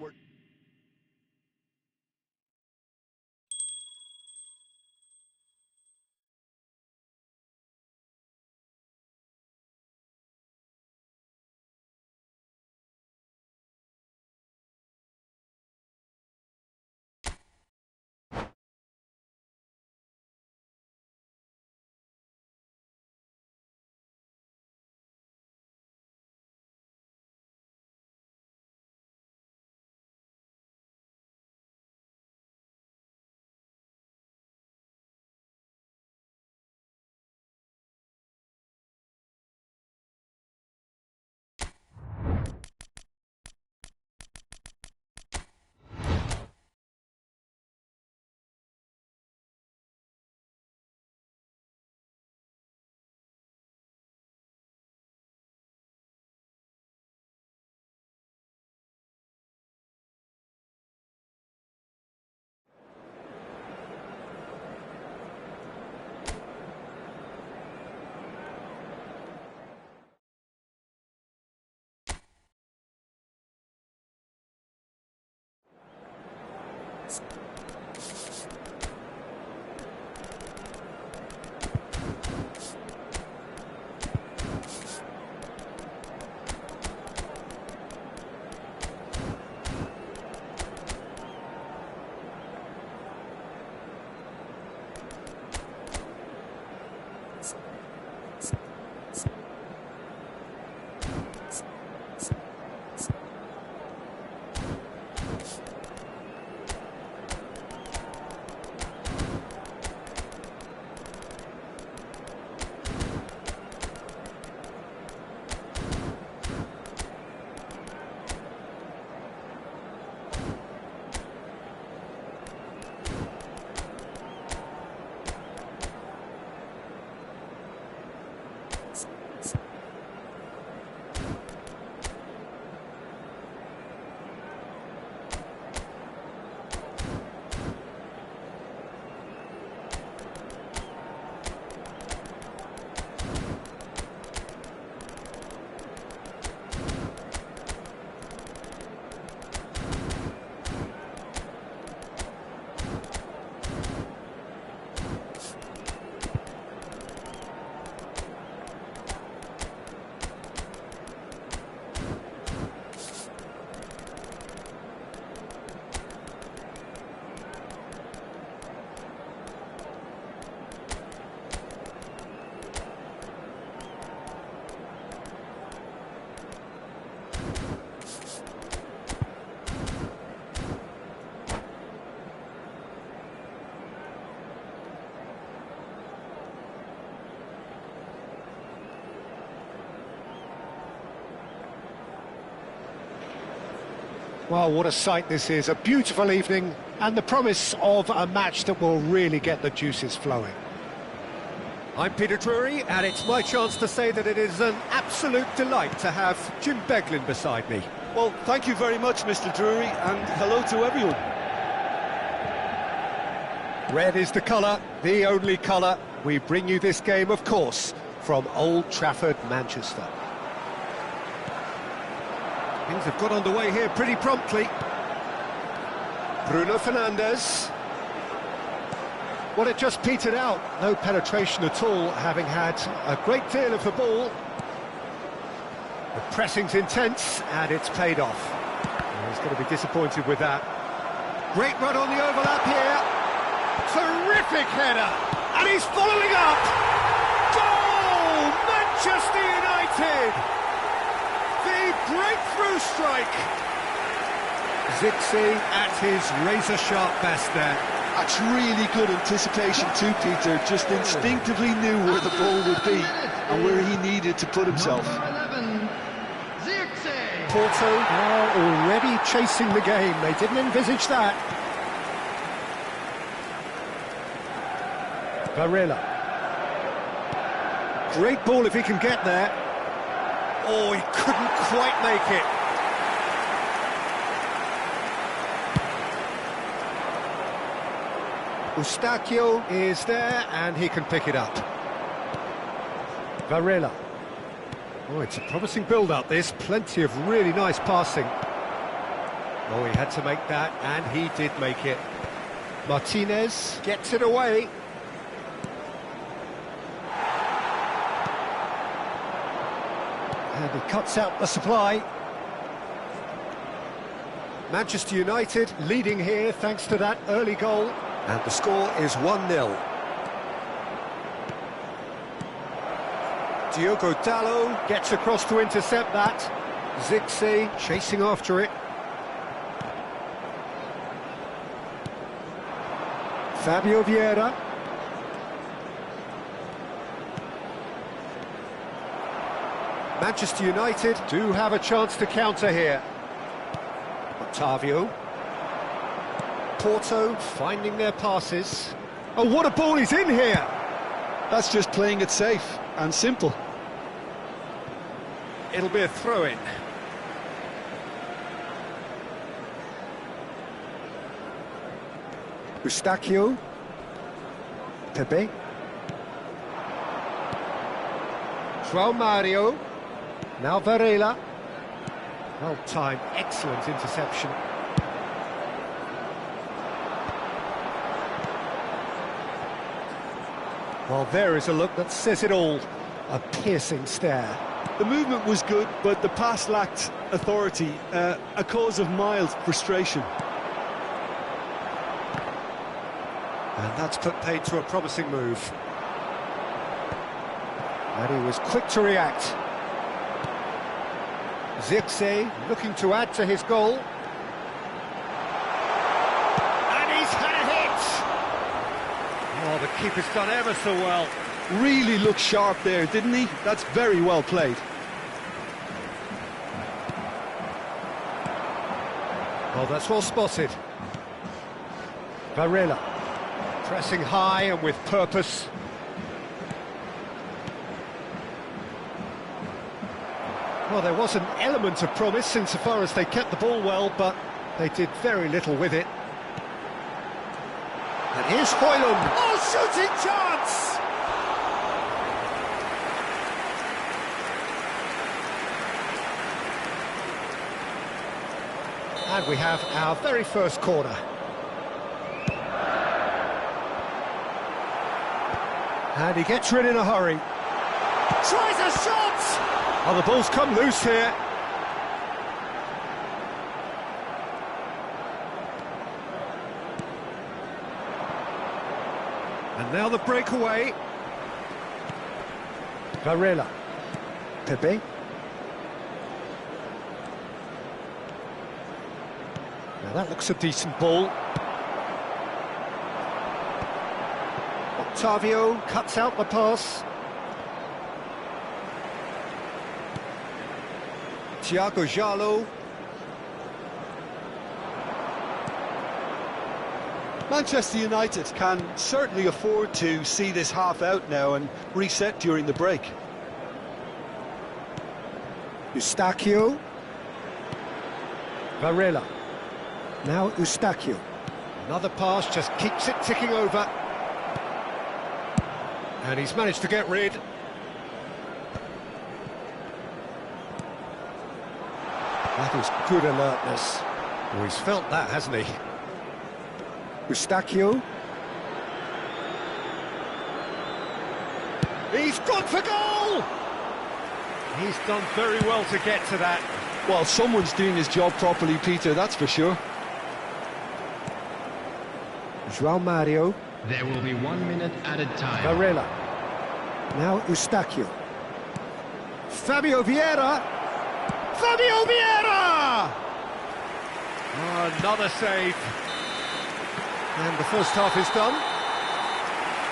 [SPEAKER 1] Well, what a sight this is, a beautiful evening, and the promise of a match that will really get the juices flowing. I'm Peter Drury, and it's my chance to say that it is an absolute delight to have Jim Beglin beside me.
[SPEAKER 2] Well, thank you very much, Mr. Drury, and hello to everyone.
[SPEAKER 1] Red is the colour, the only colour. We bring you this game, of course, from Old Trafford, Manchester. Things have got underway here pretty promptly. Bruno Fernandes. Well, it just petered out. No penetration at all, having had a great deal of the ball. The pressing's intense, and it's paid off. Well, he's going to be disappointed with that. Great run on the overlap here. Terrific header, and he's following up. Goal! Manchester United! The breakthrough strike. Zixi at his razor-sharp best there.
[SPEAKER 2] That's really good anticipation too, Peter. Just instinctively knew where the ball would be and where he needed to put himself.
[SPEAKER 1] Porto are already chasing the game. They didn't envisage that. Varela. Great ball if he can get there. Oh, he couldn't quite make it. Eustachio is there, and he can pick it up. Varela. Oh, it's a promising build-up, this. Plenty of really nice passing. Oh, he had to make that, and he did make it. Martinez gets it away. And he cuts out the supply. Manchester United leading here thanks to that early goal. And the score is 1-0. Diogo Dalot gets across to intercept that. Zixi chasing after it. Fabio Vieira. Manchester United do have a chance to counter here. Otavio. Porto finding their passes. Oh, what a ball is in here!
[SPEAKER 2] That's just playing it safe and simple.
[SPEAKER 1] It'll be a throw-in. Eustachio. Pepe. João Mario. Now Varela. Well timed, excellent interception. Well, there is a look that says it all. A piercing stare.
[SPEAKER 2] The movement was good, but the pass lacked authority, a cause of mild frustration.
[SPEAKER 1] And that's put paid to a promising move. And he was quick to react. Zirkzee looking to add to his goal. And he's had a hit! Oh, the keeper's done ever so well.
[SPEAKER 2] Really looked sharp there, didn't he? That's very well played.
[SPEAKER 1] Well, that's well spotted. Varela. Pressing high and with purpose. Well, there was an element of promise insofar as they kept the ball well, but they did very little with it. And here's Højlund. Oh, shooting chance! And we have our very first corner. And he gets rid in a hurry. Tries a shot! Oh, the ball's come loose here. And now the breakaway. Varela. Pepe. Now that looks a decent ball. Otavio cuts out the pass. Thiago Jalo.
[SPEAKER 2] Manchester United can certainly afford to see this half out now and reset during the break.
[SPEAKER 1] Eustachio. Varela. Now Eustachio. Another pass, just keeps it ticking over. And he's managed to get rid. That is good alertness. Oh, he's felt that, hasn't he? Eustachio. He's gone for goal! He's done very well to get to that.
[SPEAKER 2] Well, someone's doing his job properly, Peter, that's for sure.
[SPEAKER 1] João Mario.
[SPEAKER 5] There will be 1 minute added time.
[SPEAKER 1] Varela. Now Eustachio. Fabio Vieira. Fabio Vieira! Oh, another save. And the first half is done.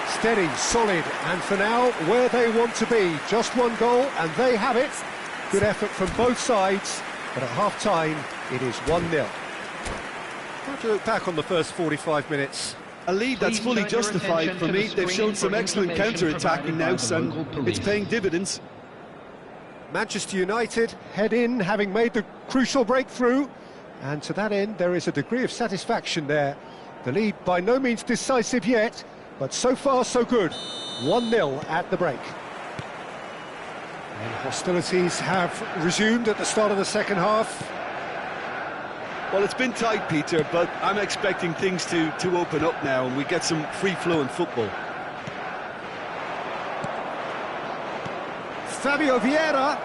[SPEAKER 1] Steady, solid, and for now, where they want to be. Just one goal, and they have it. Good effort from both sides, but at half-time, it is 1-0. How do you look back on the first 45 minutes?
[SPEAKER 2] A lead that's fully justified for me. They've shown some excellent counter-attacking nous, and it's paying dividends.
[SPEAKER 1] Manchester United head in, having made the crucial breakthrough, and to that end, there is a degree of satisfaction there. The lead by no means decisive yet, but so far so good. 1-0 at the break. And hostilities have resumed at the start of the second half.
[SPEAKER 2] Well, it's been tight, Peter, but I'm expecting things to open up now and we get some free-flowing football.
[SPEAKER 1] Fabio Vieira.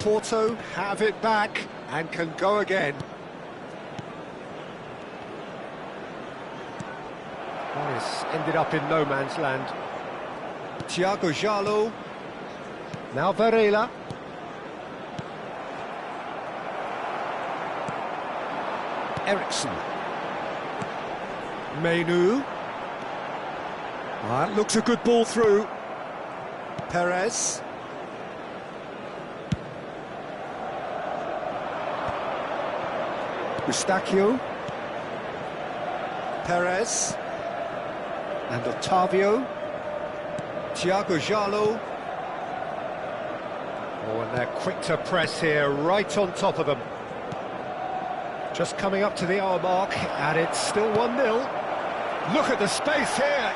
[SPEAKER 1] Porto have it back and can go again. This ended up in no man's land. Thiago Jalo. Now Varela. Eriksson. Menu. That looks a good ball through. Perez. Eustachio. Perez. And Otavio. Thiago Jalo. Oh, and they're quick to press here, right on top of them. Just coming up to the hour mark, and it's still 1-0. Look at the space here.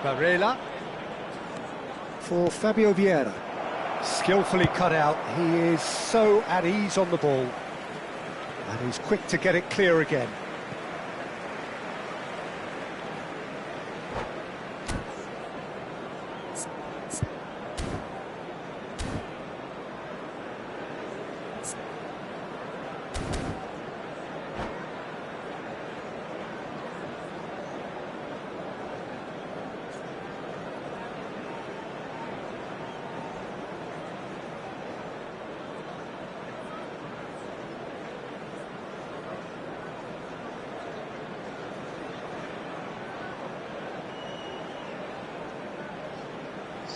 [SPEAKER 1] Varela. For Fabio Vieira. Skillfully cut out. He is so at ease on the ball. And he's quick to get it clear again.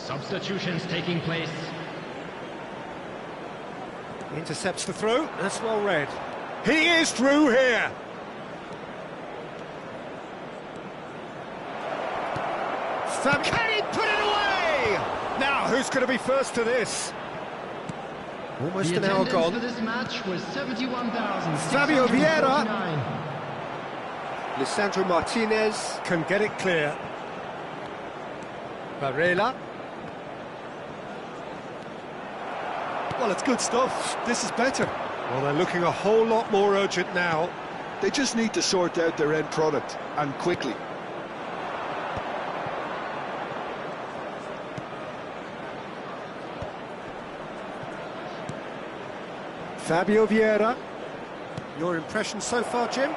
[SPEAKER 5] Substitutions taking place.
[SPEAKER 1] Intercepts the throw, that's well read. He is through here. Can he put it away? Now, who's going to be first to this? Almost an hour gone.
[SPEAKER 5] For this match was 71,000.
[SPEAKER 1] Fabio Vieira. Lisandro Martinez can get it clear. Varela.
[SPEAKER 2] Well, it's good stuff. This is better.
[SPEAKER 1] Well, they're looking a whole lot more urgent now.
[SPEAKER 2] They just need to sort out their end product, and quickly.
[SPEAKER 1] Fabio Vieira. Your impression so far, Jim?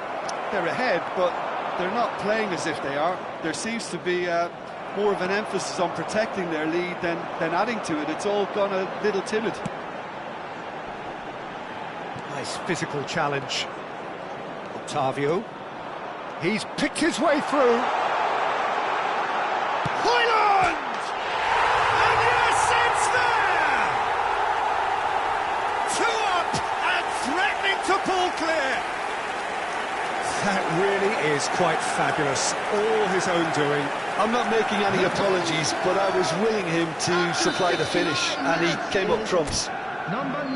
[SPEAKER 2] They're ahead, but they're not playing as if they are. There seems to be more of an emphasis on protecting their lead than adding to it. It's all gone a little timid.
[SPEAKER 1] Nice physical challenge. Otavio. He's picked his way through. Højlund! And yes, it's there! 2 up and threatening to quite fabulous, all his own doing.
[SPEAKER 2] I'm not making any apologies, but I was willing him to supply the finish, and he came up trumps.
[SPEAKER 4] Number 9,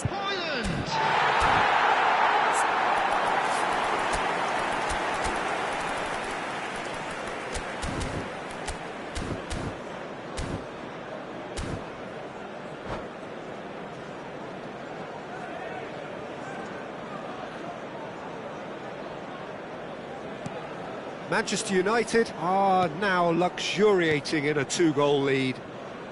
[SPEAKER 4] Poland.
[SPEAKER 1] Manchester United are now luxuriating in a 2-goal lead.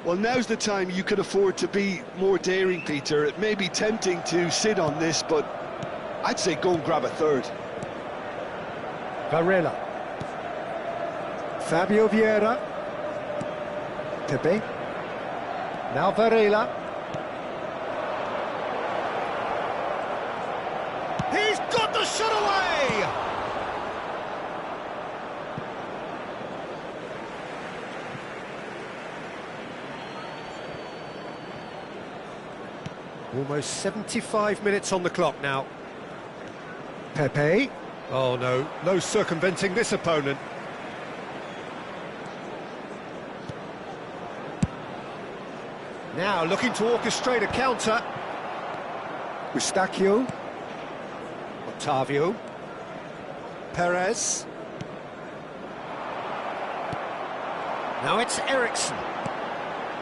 [SPEAKER 2] Well, now's the time you could afford to be more daring, Peter. It may be tempting to sit on this, but I'd say go and grab a third.
[SPEAKER 1] Varela. Fabio Vieira. Pepe. Now Varela. He's got the shot away! Almost 75 minutes on the clock now. Pepe. Oh no, no circumventing this opponent. Now looking to orchestrate a counter. Eustachio. Otavio. Perez. Now it's Ericsson.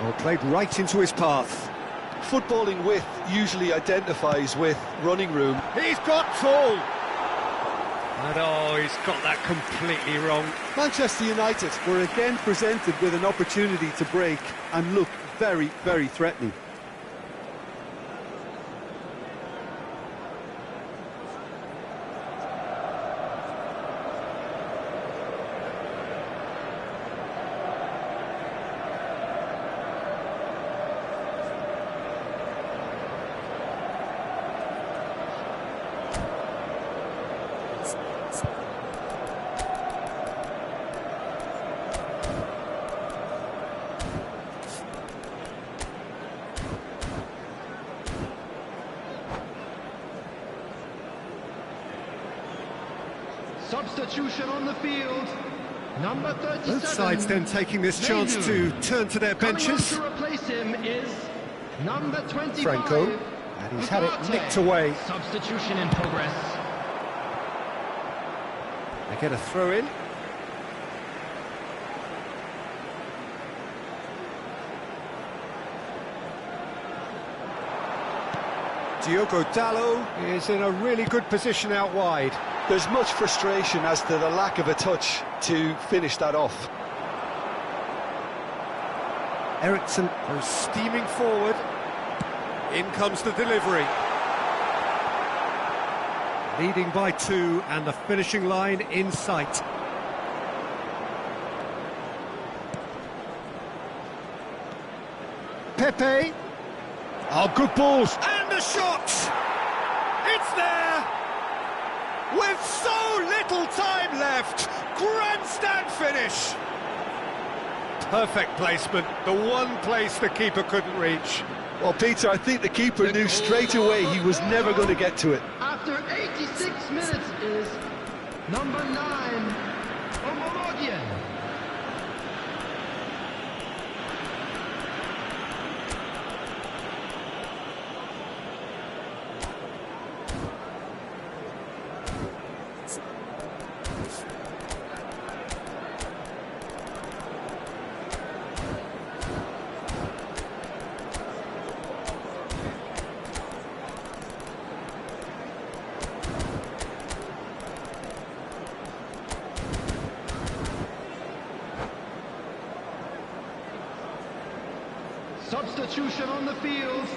[SPEAKER 1] Well, played right into his path.
[SPEAKER 2] Footballing width usually identifies with running room.
[SPEAKER 1] He's got full! And oh, he's got that completely wrong.
[SPEAKER 2] Manchester United were again presented with an opportunity to break and look very, very threatening.
[SPEAKER 4] Substitution on the field. Number 37.
[SPEAKER 1] Both sides then taking this chance to turn to their benches.
[SPEAKER 4] Coming on to replace him is number 25.
[SPEAKER 1] Franco. And he's had it nicked away.
[SPEAKER 5] Substitution in progress.
[SPEAKER 1] They get a throw in. Diogo Dalot is in a really good position out wide.
[SPEAKER 2] There's much frustration as to the lack of a touch to finish that off.
[SPEAKER 1] Ericsson goes steaming forward. In comes the delivery. Leading by 2 and the finishing line in sight. Pepe.
[SPEAKER 2] Oh, good balls.
[SPEAKER 1] And the shot! It's there! With so little time left! Grandstand finish! Perfect placement, the one place the keeper couldn't reach.
[SPEAKER 2] Well, Peter, I think the keeper knew straight away he was never going to get to it.
[SPEAKER 4] After 86 minutes is number 9, Omologian. Substitution on the field,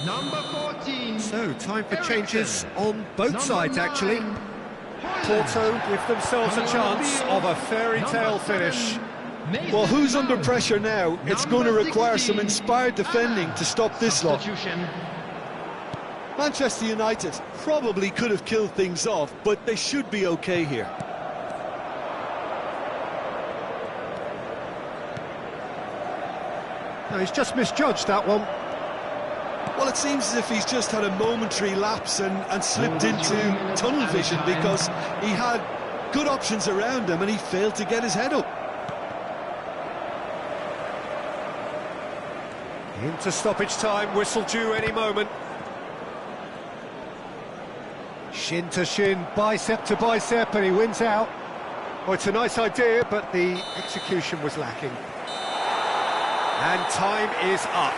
[SPEAKER 4] number 14.
[SPEAKER 1] So, time for
[SPEAKER 4] Ericsson.
[SPEAKER 1] changes on both
[SPEAKER 4] Number
[SPEAKER 1] sides,
[SPEAKER 4] 9,
[SPEAKER 1] actually.
[SPEAKER 4] Poland.
[SPEAKER 1] Porto give themselves a
[SPEAKER 4] Coming on the
[SPEAKER 1] chance
[SPEAKER 4] field,
[SPEAKER 1] of a fairy tale
[SPEAKER 4] number 7,
[SPEAKER 1] finish.
[SPEAKER 4] Mason
[SPEAKER 2] Well, who's under
[SPEAKER 4] Mount.
[SPEAKER 2] pressure now? It's going to
[SPEAKER 4] Number
[SPEAKER 2] require some
[SPEAKER 4] 16,
[SPEAKER 2] inspired defending to stop this lot.
[SPEAKER 5] Substitution.
[SPEAKER 2] Manchester United probably could have killed things off, but they should be okay here.
[SPEAKER 1] No, he's just misjudged that one.
[SPEAKER 2] Well, it seems as if he's just had a momentary lapse and slipped into tunnel vision, because he had good options around him, and he failed to get his head up.
[SPEAKER 1] Into stoppage time, whistle due any moment. Shin to shin, bicep to bicep, and he wins out. Oh, it's a nice idea, but the execution was lacking. And time is up.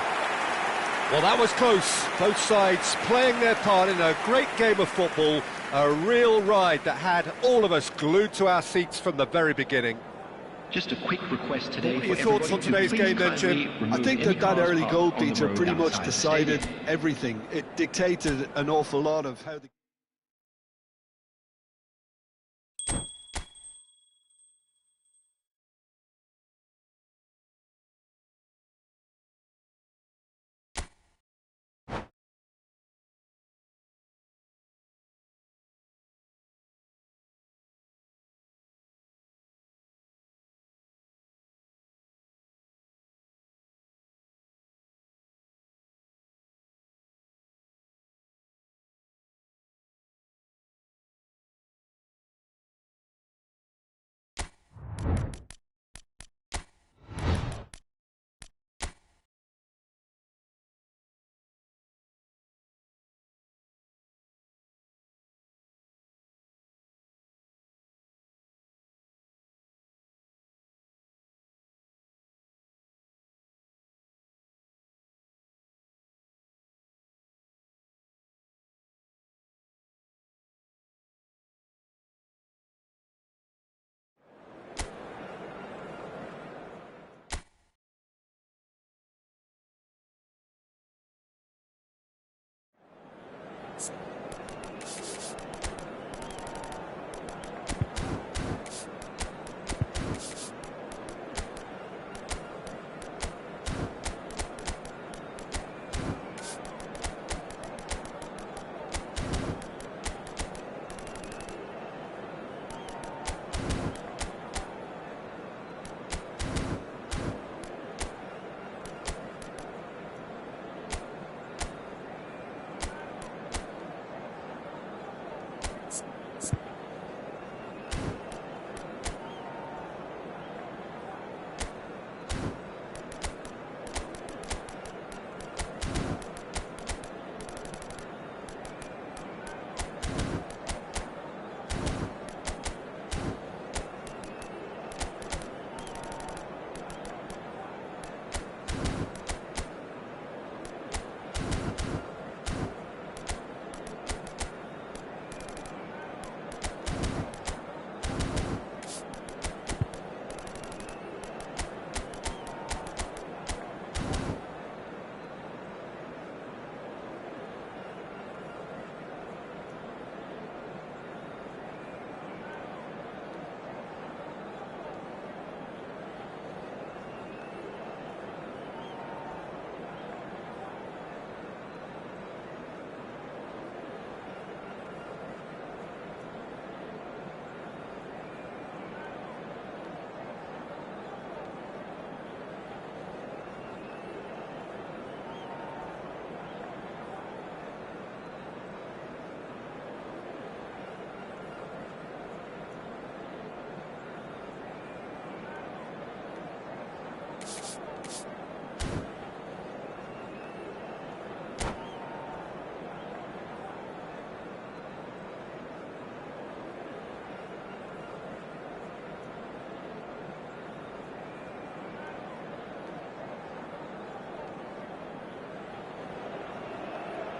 [SPEAKER 1] Well, that was close. Both sides playing their part in a great game of football. A real ride that had all of us glued to our seats from the very beginning.
[SPEAKER 5] Just a quick request today.
[SPEAKER 1] What are your thoughts on today's game then, Jim?
[SPEAKER 2] I think that early goal, Peter, pretty much decided everything. It dictated an awful lot of how the...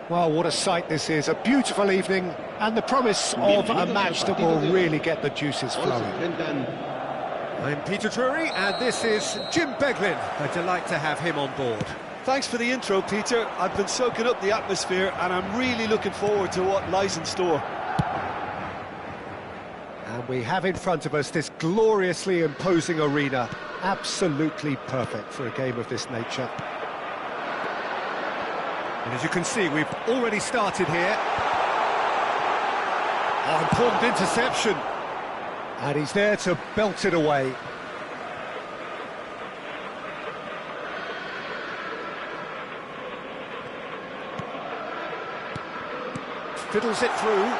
[SPEAKER 1] Well, what a sight this is. A beautiful evening and the promise of a match that will really get the juices flowing. I'm Peter Drury and this is Jim Beglin. A delight to have him on board.
[SPEAKER 2] Thanks for the intro, Peter. I've been soaking up the atmosphere and I'm really looking forward to what lies in store.
[SPEAKER 1] And we have in front of us this gloriously imposing arena. Absolutely perfect for a game of this nature. And as you can see, we've already started here. Oh, important interception. And he's there to belt it away. Fiddles it through.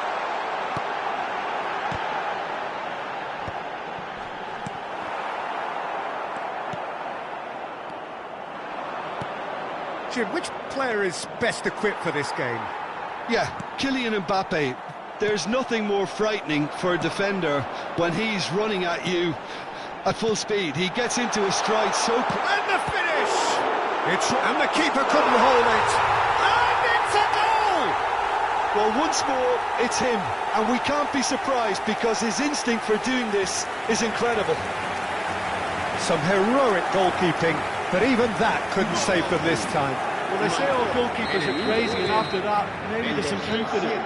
[SPEAKER 1] Jim, which player is best equipped for this game?
[SPEAKER 2] Yeah, Kylian Mbappe. There's nothing more frightening for a defender when he's running at you at full speed. He gets into a stride so...
[SPEAKER 1] And the finish! And the keeper couldn't hold it. And it's a goal!
[SPEAKER 2] Well, once more, it's him. And we can't be surprised because his instinct for doing this is incredible.
[SPEAKER 1] Some heroic goalkeeping, but even that couldn't save them this time.
[SPEAKER 6] Well, they say all goalkeepers are crazy, and after that, maybe there's some truth in it.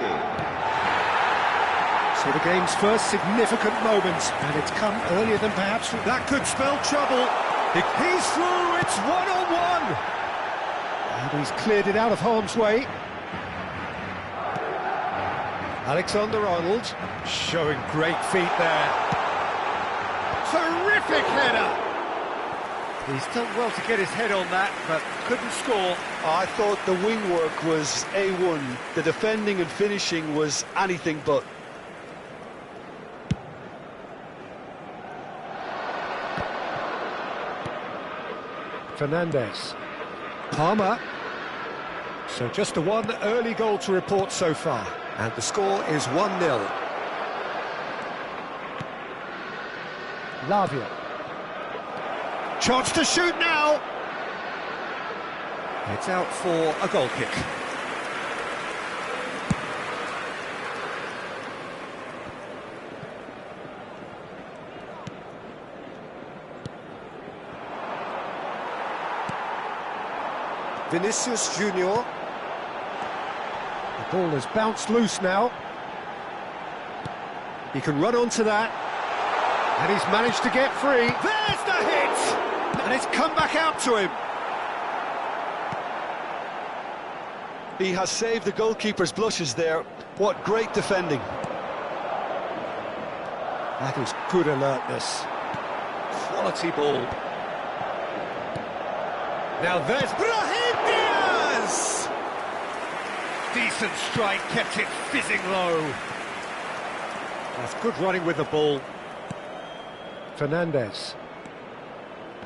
[SPEAKER 1] So the game's first significant moment, and it's come earlier than perhaps... That could spell trouble. He's through, it's one-on-one. And he's cleared it out of harm's way. Alexander-Arnold showing great feet there. Terrific header. He's done well to get his head on that, but couldn't score.
[SPEAKER 2] I thought the wing work was A1. The defending and finishing was anything but.
[SPEAKER 1] Fernandez. Palmer. So just the one early goal to report so far. And the score is 1-0. Lavia. Chance to shoot now. It's out for a goal kick. Vinicius Junior. The ball has bounced loose now. He can run onto that. And he's managed to get free. There's the hit! And it's come back out to him.
[SPEAKER 2] He has saved the goalkeeper's blushes there. What great defending.
[SPEAKER 1] That is good alertness. Quality ball. Now there's Brahim Diaz! Decent strike, kept it fizzing low. That's good running with the ball. Fernandez.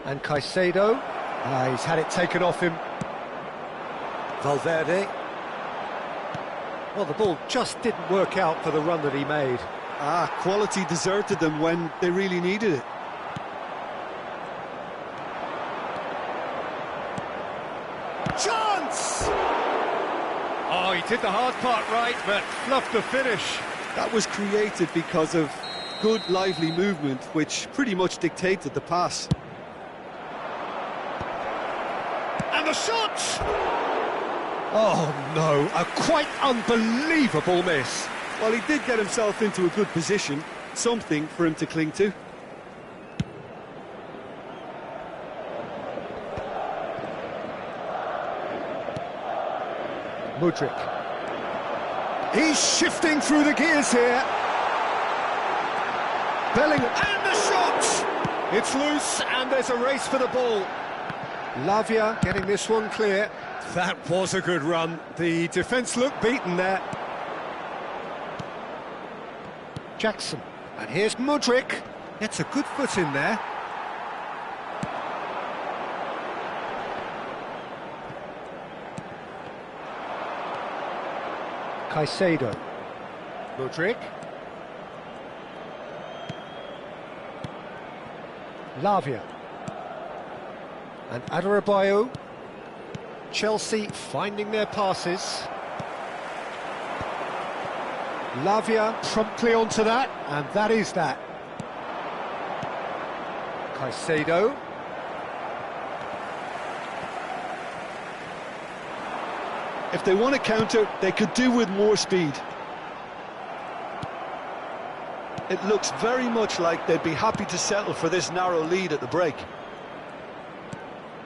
[SPEAKER 1] And Caicedo. He's had it taken off him. Valverde. Well, the ball just didn't work out for the run that he made.
[SPEAKER 2] Quality deserted them when they really needed it.
[SPEAKER 1] Chance! Oh, he did the hard part right, but fluffed the finish.
[SPEAKER 2] That was created because of good, lively movement, which pretty much dictated the pass.
[SPEAKER 1] And the shot! Oh, no, a quite unbelievable miss.
[SPEAKER 2] Well, he did get himself into a good position, something for him to cling to.
[SPEAKER 1] Mudryk. He's shifting through the gears here. Bellingham, and the shot! It's loose, and there's a race for the ball. Lavia getting this one clear. That was a good run. The defence looked beaten there. Jackson, and here's Mudryk. Gets a good foot in there. Caicedo. Mudryk. Lavia. And Adarabioyo. Chelsea finding their passes. Lavia promptly onto that, and that is that. Caicedo.
[SPEAKER 2] If they want to counter, they could do with more speed. It looks very much like they'd be happy to settle for this narrow lead at the break.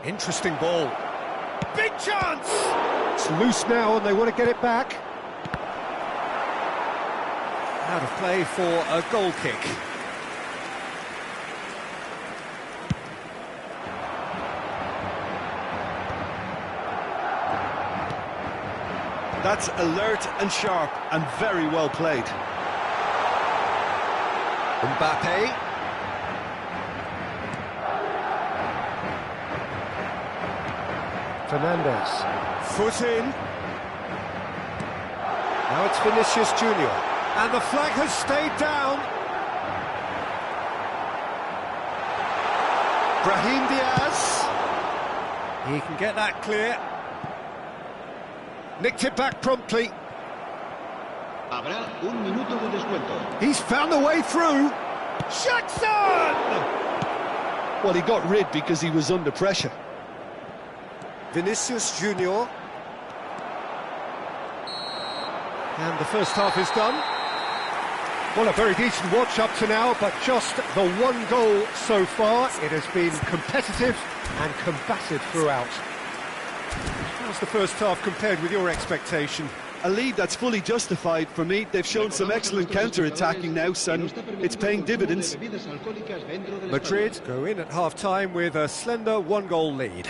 [SPEAKER 1] Interesting ball. Big chance! It's loose now and they want to get it back. Out of play for a goal kick.
[SPEAKER 2] That's alert and sharp and very well played.
[SPEAKER 1] Mbappe. Fernandez. Foot in. Now it's Vinicius Junior. And the flag has stayed down. Brahim Diaz. He can get that clear. Nicked it back promptly.
[SPEAKER 3] Habrá un minuto de descuento.
[SPEAKER 1] He's found a way through. Jackson!
[SPEAKER 2] Well, he got rid because he was under pressure.
[SPEAKER 1] Vinicius Junior. And the first half is done. Well, a very decent watch up to now, but just the one goal so far. It has been competitive and combative throughout. How's the first half compared with your expectation?
[SPEAKER 2] A lead that's fully justified for me. They've shown some excellent counter-attacking now, and it's paying dividends.
[SPEAKER 1] Madrid go in at half-time with a slender one-goal lead.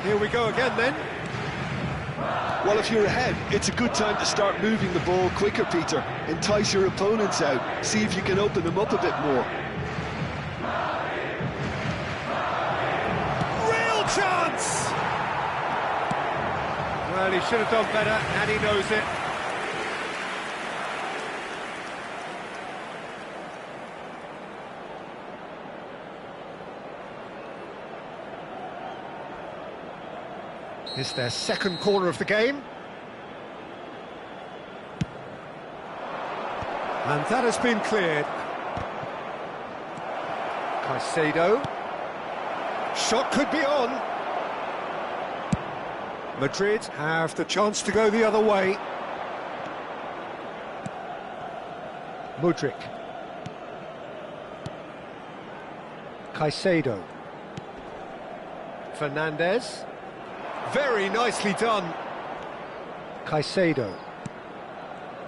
[SPEAKER 1] Here we go again then.
[SPEAKER 2] Well, if you're ahead, it's a good time to start moving the ball quicker, Peter. Entice your opponents out. See if you can open them up a bit more.
[SPEAKER 1] Real chance! Well, he should have done better, and he knows it. It's their second corner of the game. And that has been cleared. Caicedo. Shot could be on. Madrid have the chance to go the other way. Mudryk. Caicedo. Fernandez. Very nicely done. Caicedo.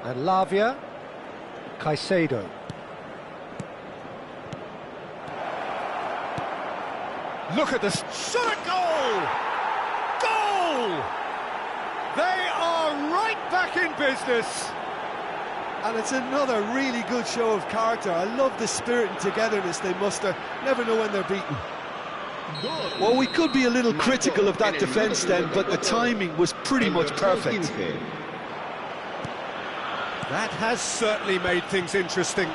[SPEAKER 1] And Lavia. Caicedo. Look at this. Shot at goal! Goal! They are right back in business.
[SPEAKER 2] And it's another really good show of character. I love the spirit and togetherness they muster. Never know when they're beaten. Well, we could be a little critical of that defence then, but the timing was pretty much perfect.
[SPEAKER 1] That has certainly made things interesting.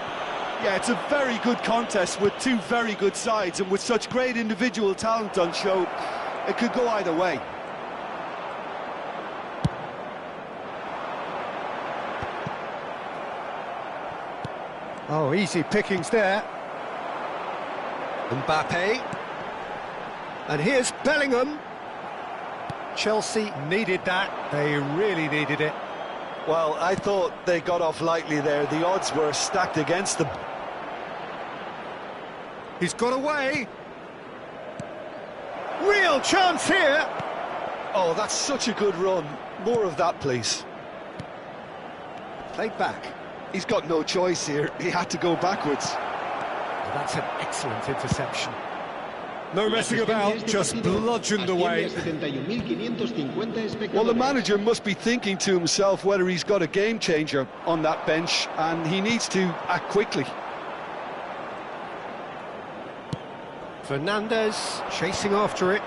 [SPEAKER 2] Yeah, it's a very good contest with two very good sides, and with such great individual talent on show, it could go either way.
[SPEAKER 1] Oh, easy pickings there. Mbappe. And here's Bellingham. Chelsea needed that. They really needed it.
[SPEAKER 2] Well, I thought they got off lightly there. The odds were stacked against them.
[SPEAKER 1] He's got away. Real chance here.
[SPEAKER 2] Oh, that's such a good run. More of that, please.
[SPEAKER 1] Played back.
[SPEAKER 2] He's got no choice here. He had to go backwards.
[SPEAKER 1] Well, that's an excellent interception. No messing about, just bludgeoned away.
[SPEAKER 2] Well, the manager must be thinking to himself whether he's got a game changer on that bench, and he needs to act quickly.
[SPEAKER 1] Fernandez chasing after it.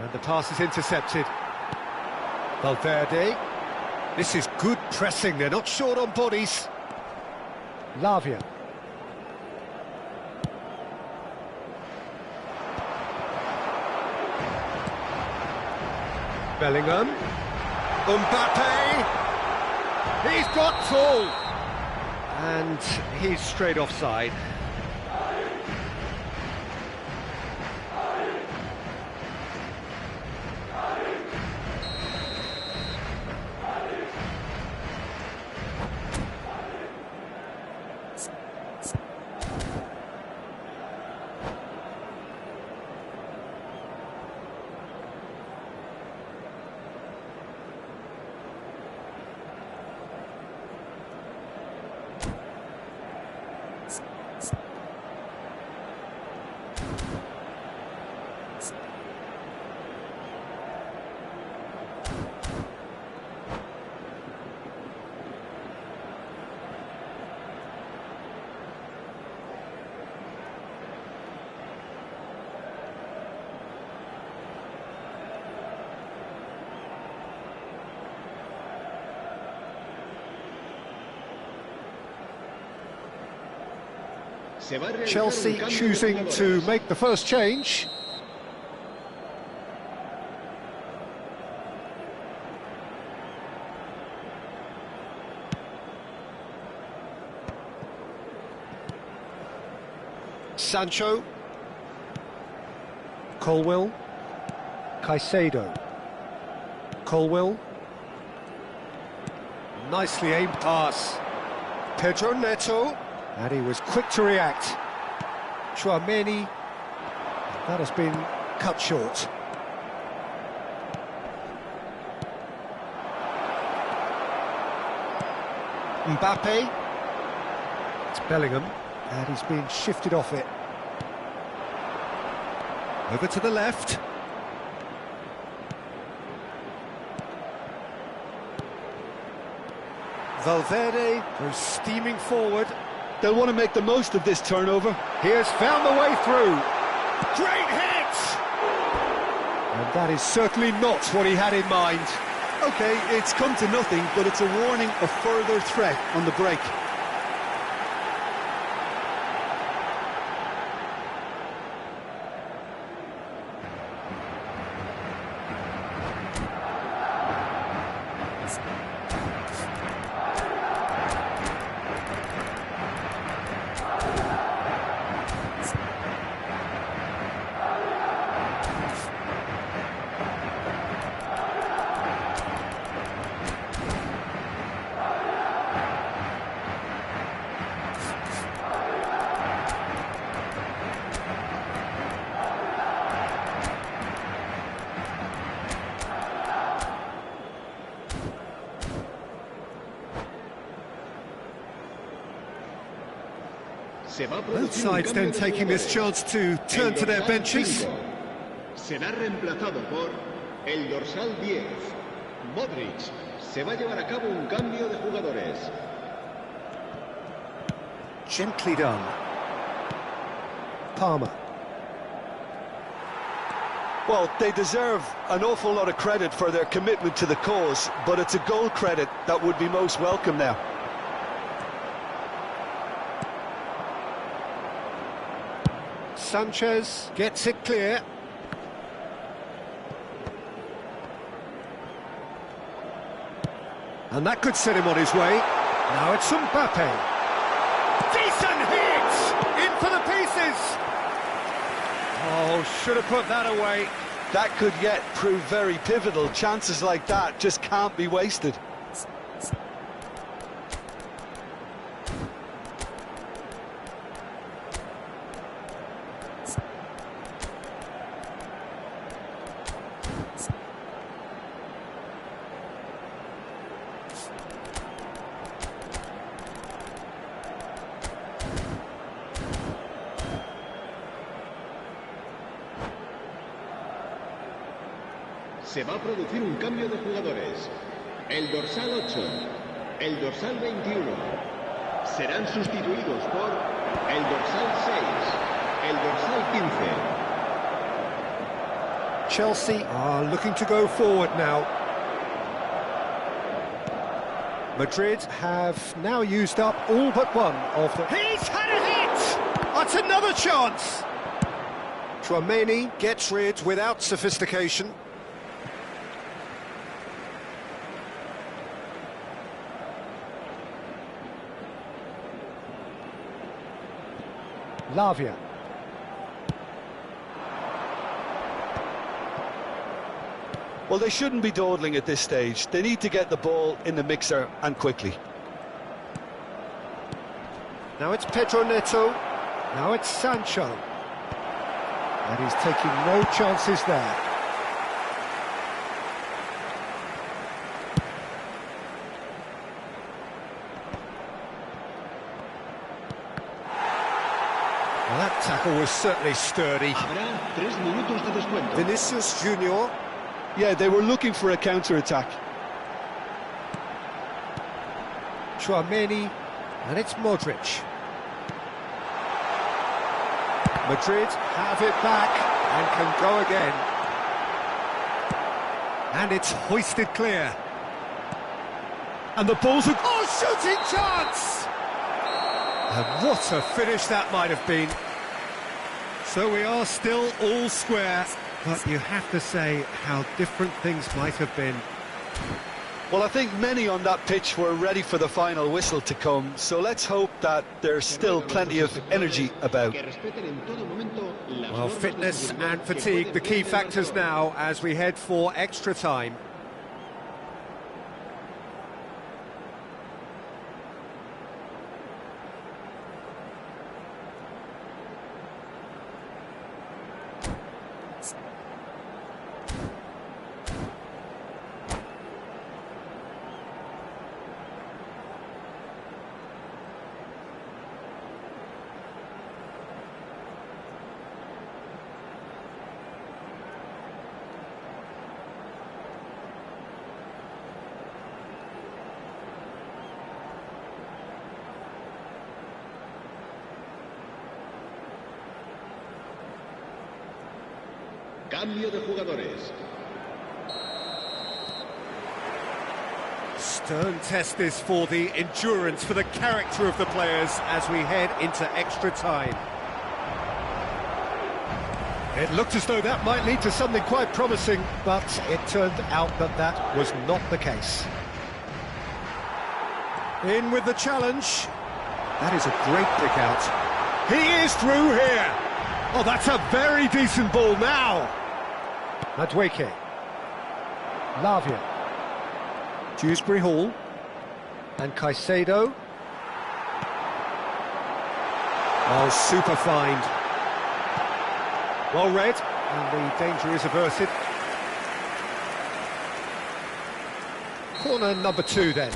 [SPEAKER 1] And the pass is intercepted. Valverde. This is good pressing, they're not short on bodies. Lavia. Bellingham. Mbappe. He's got full. And he's straight offside. Chelsea choosing to make the first change. Sancho, Colwill, Caicedo, Colwill, nicely aimed pass, Pedro Neto, and he was quick to react. Tchouaméni, that has been cut short. Mbappe, it's Bellingham, and he's been shifted off it. Over to the left. Valverde goes steaming forward.
[SPEAKER 2] They'll want to make the most of this turnover.
[SPEAKER 1] He has found the way through. Great hit! And that is certainly not what he had in mind.
[SPEAKER 2] OK, it's come to nothing, but it's a warning of further threat on the break.
[SPEAKER 1] Both sides then taking this chance to turn to their benches.
[SPEAKER 3] Será reemplazado por el dorsal 10, Modric. Se va a llevar a cabo un cambio de jugadores.
[SPEAKER 1] Gently done. Palmer.
[SPEAKER 2] Well, they deserve an awful lot of credit for their commitment to the cause, but it's a goal credit that would be most welcome now.
[SPEAKER 1] Sanchez gets it clear. And that could set him on his way. Now it's Mbappe. Decent hit! In for the pieces! Oh, should have put that away.
[SPEAKER 2] That could yet prove very pivotal. Chances like that just can't be wasted.
[SPEAKER 3] Se va a producir un cambio de jugadores. El dorsal 8, el dorsal 21 serán sustituidos por el dorsal 6, el dorsal 15.
[SPEAKER 1] Chelsea are looking to go forward now. Madrid have now used up all but one of them. He's had a hit! That's another chance! Tchouaméni gets rid without sophistication. Lavia.
[SPEAKER 2] Well, they shouldn't be dawdling at this stage. They need to get the ball in the mixer and quickly.
[SPEAKER 1] Now it's Pedro Neto. Now it's Sancho. And he's taking no chances there. Well, that tackle was certainly sturdy.
[SPEAKER 3] Habrá 3 minutos de descuento.
[SPEAKER 1] Vinicius Junior.
[SPEAKER 2] Yeah, they were looking for a counter-attack.
[SPEAKER 1] Tchouaméni, and it's Modric. Madrid have it back and can go again. And it's hoisted clear. And the ball's a... Oh, shooting chance! And what a finish that might have been. So we are still all square, but you have to say how different things might have been.
[SPEAKER 2] Well, I think many on that pitch were ready for the final whistle to come, so let's hope that there's still plenty of energy about.
[SPEAKER 1] Well, fitness and fatigue, the key factors now as we head for extra time.
[SPEAKER 3] Cambio de jugadores.
[SPEAKER 1] Stern test this for the endurance, for the character of the players as we head into extra time. It looked as though that might lead to something quite promising, but it turned out that that was not the case. In with the challenge. That is a great pick out. He is through here. Oh, that's a very decent ball now. Madueke. Lavia. Dewsbury Hall. And Caicedo. Oh, super find. Well read, and the danger is averted. Corner number 2 then.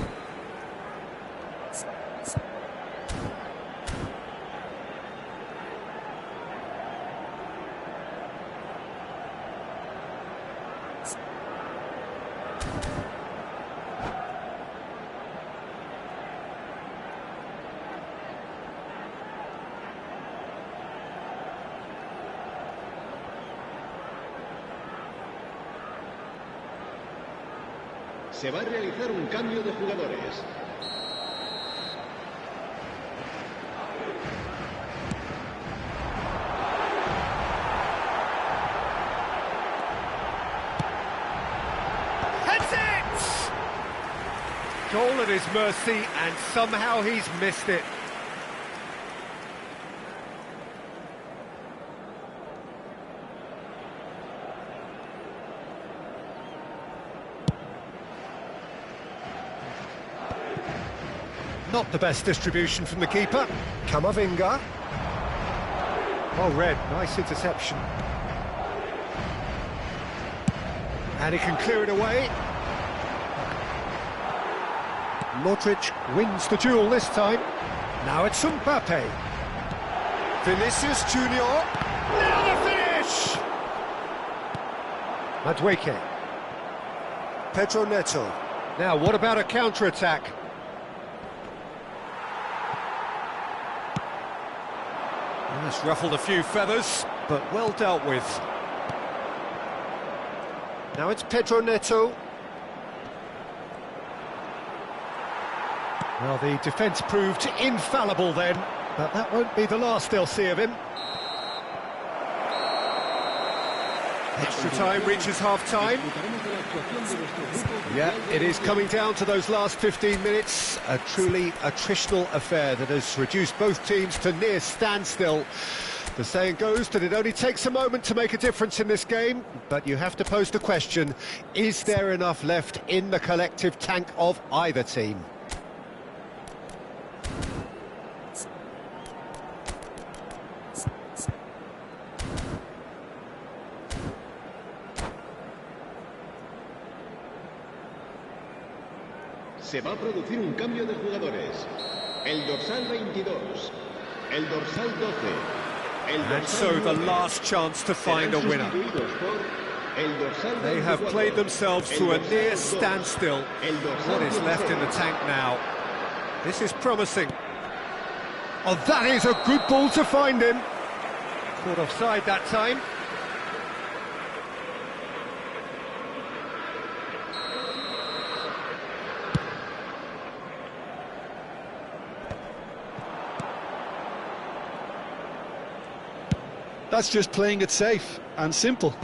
[SPEAKER 3] Se va a realizar un cambio de jugadores.
[SPEAKER 1] Heads it! Goal at his mercy, and somehow he's missed it. Not the best distribution from the keeper. Camavinga. Well read, nice interception. And he can clear it away. Modric wins the duel this time. Now it's Mbappe. Vinicius Junior. Now the finish! Madueke. Pedro Neto. Now what about a counter-attack? That's ruffled a few feathers, but well dealt with. Now it's Pedro Neto. Well, the defence proved infallible then, but that won't be the last they'll see of him. Extra time reaches half-time. Yeah, it is coming down to those last 15 minutes. A truly attritional affair that has reduced both teams to near standstill. The saying goes that it only takes a moment to make a difference in this game, but you have to pose the question, is there enough left in the collective tank of either team?
[SPEAKER 3] Se va a producir un cambio de jugadores. El dorsal 22, el dorsal 12, el dorsal
[SPEAKER 1] And so the
[SPEAKER 3] 9.
[SPEAKER 1] last chance to find a winner. They have played themselves to a near standstill. What is left in the tank now? This is promising. Oh, that is a good ball to find him. Caught offside that time.
[SPEAKER 2] That's just playing it safe and simple.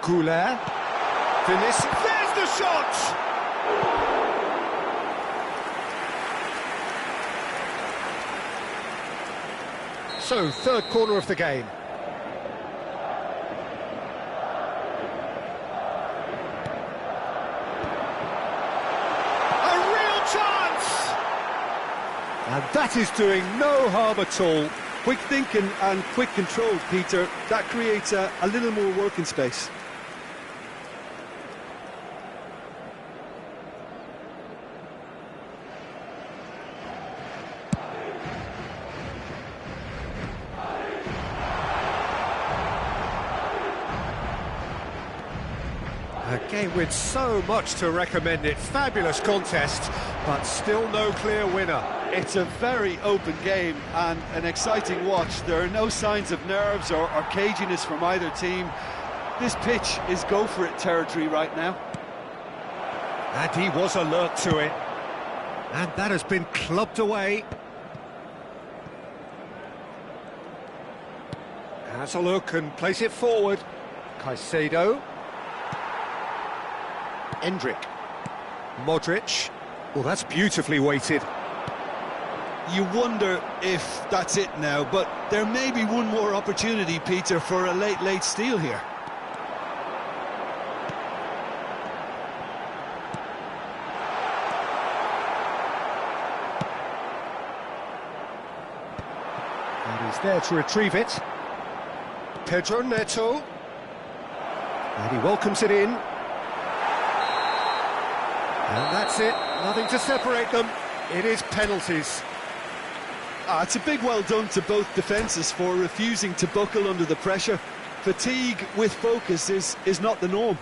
[SPEAKER 1] Goulet. Finish. There's the shot! So, third corner of the game. A real chance! And that is doing no harm at all.
[SPEAKER 2] Quick thinking and quick control, Peter. That creates a little more working space.
[SPEAKER 1] A game with so much to recommend it. Fabulous contest, but still no clear winner.
[SPEAKER 2] It's a very open game and an exciting watch. There are no signs of nerves or caginess from either team. This pitch is go-for-it territory right now.
[SPEAKER 1] And he was alert to it. And that has been clubbed away. Has a look and place it forward. Caicedo. Endrick. Modric. Well, that's beautifully weighted.
[SPEAKER 2] You wonder if that's it now, but there may be one more opportunity, Peter, for a late steal here.
[SPEAKER 1] And he's there to retrieve it. Pedro Neto. And he welcomes it in. And that's it, nothing to separate them. It is penalties.
[SPEAKER 2] It's a big well done to both defences for refusing to buckle under the pressure. Fatigue with focus is not the norm.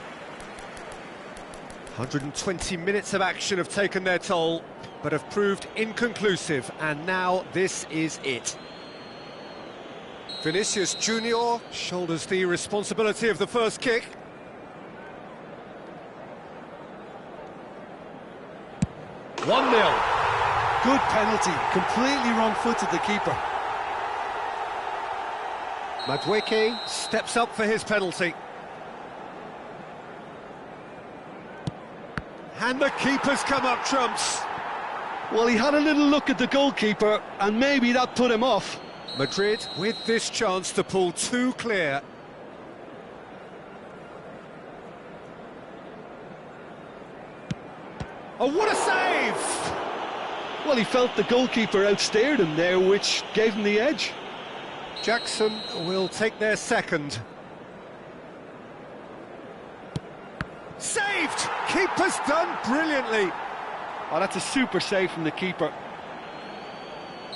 [SPEAKER 1] 120 minutes of action have taken their toll, but have proved inconclusive, and now this is it. Vinicius Junior shoulders the responsibility of the first kick.
[SPEAKER 2] Good penalty, completely wrong-footed the keeper.
[SPEAKER 1] Madueke steps up for his penalty. And the keeper's come up trumps.
[SPEAKER 2] Well, he had a little look at the goalkeeper, and maybe that put him off.
[SPEAKER 1] Madrid with this chance to pull two clear. Oh, what a save!
[SPEAKER 2] Well, he felt the goalkeeper outstared him there, which gave him the edge.
[SPEAKER 1] Jackson will take their second. Saved! Keeper's done brilliantly.
[SPEAKER 2] Oh, that's a super save from the keeper.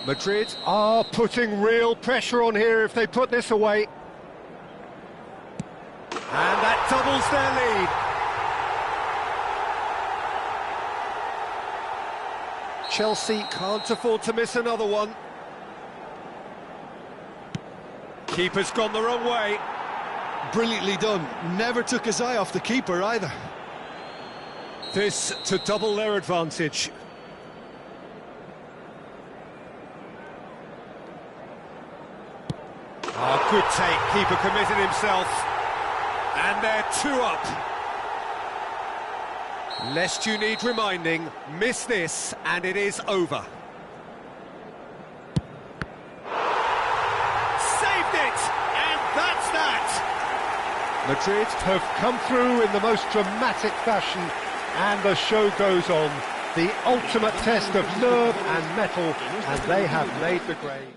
[SPEAKER 1] Madrid are putting real pressure on here if they put this away. And that doubles their lead. Chelsea can't afford to miss another one. Keeper's gone the wrong way.
[SPEAKER 2] Brilliantly done. Never took his eye off the keeper either.
[SPEAKER 1] This to double their advantage. Oh, good take. Keeper committed himself. And they're 2 up. Lest you need reminding, miss this and it is over. Saved it! And that's that! Madrid have come through in the most dramatic fashion, and the show goes on. The ultimate test of nerve and mettle, and they have made the grade.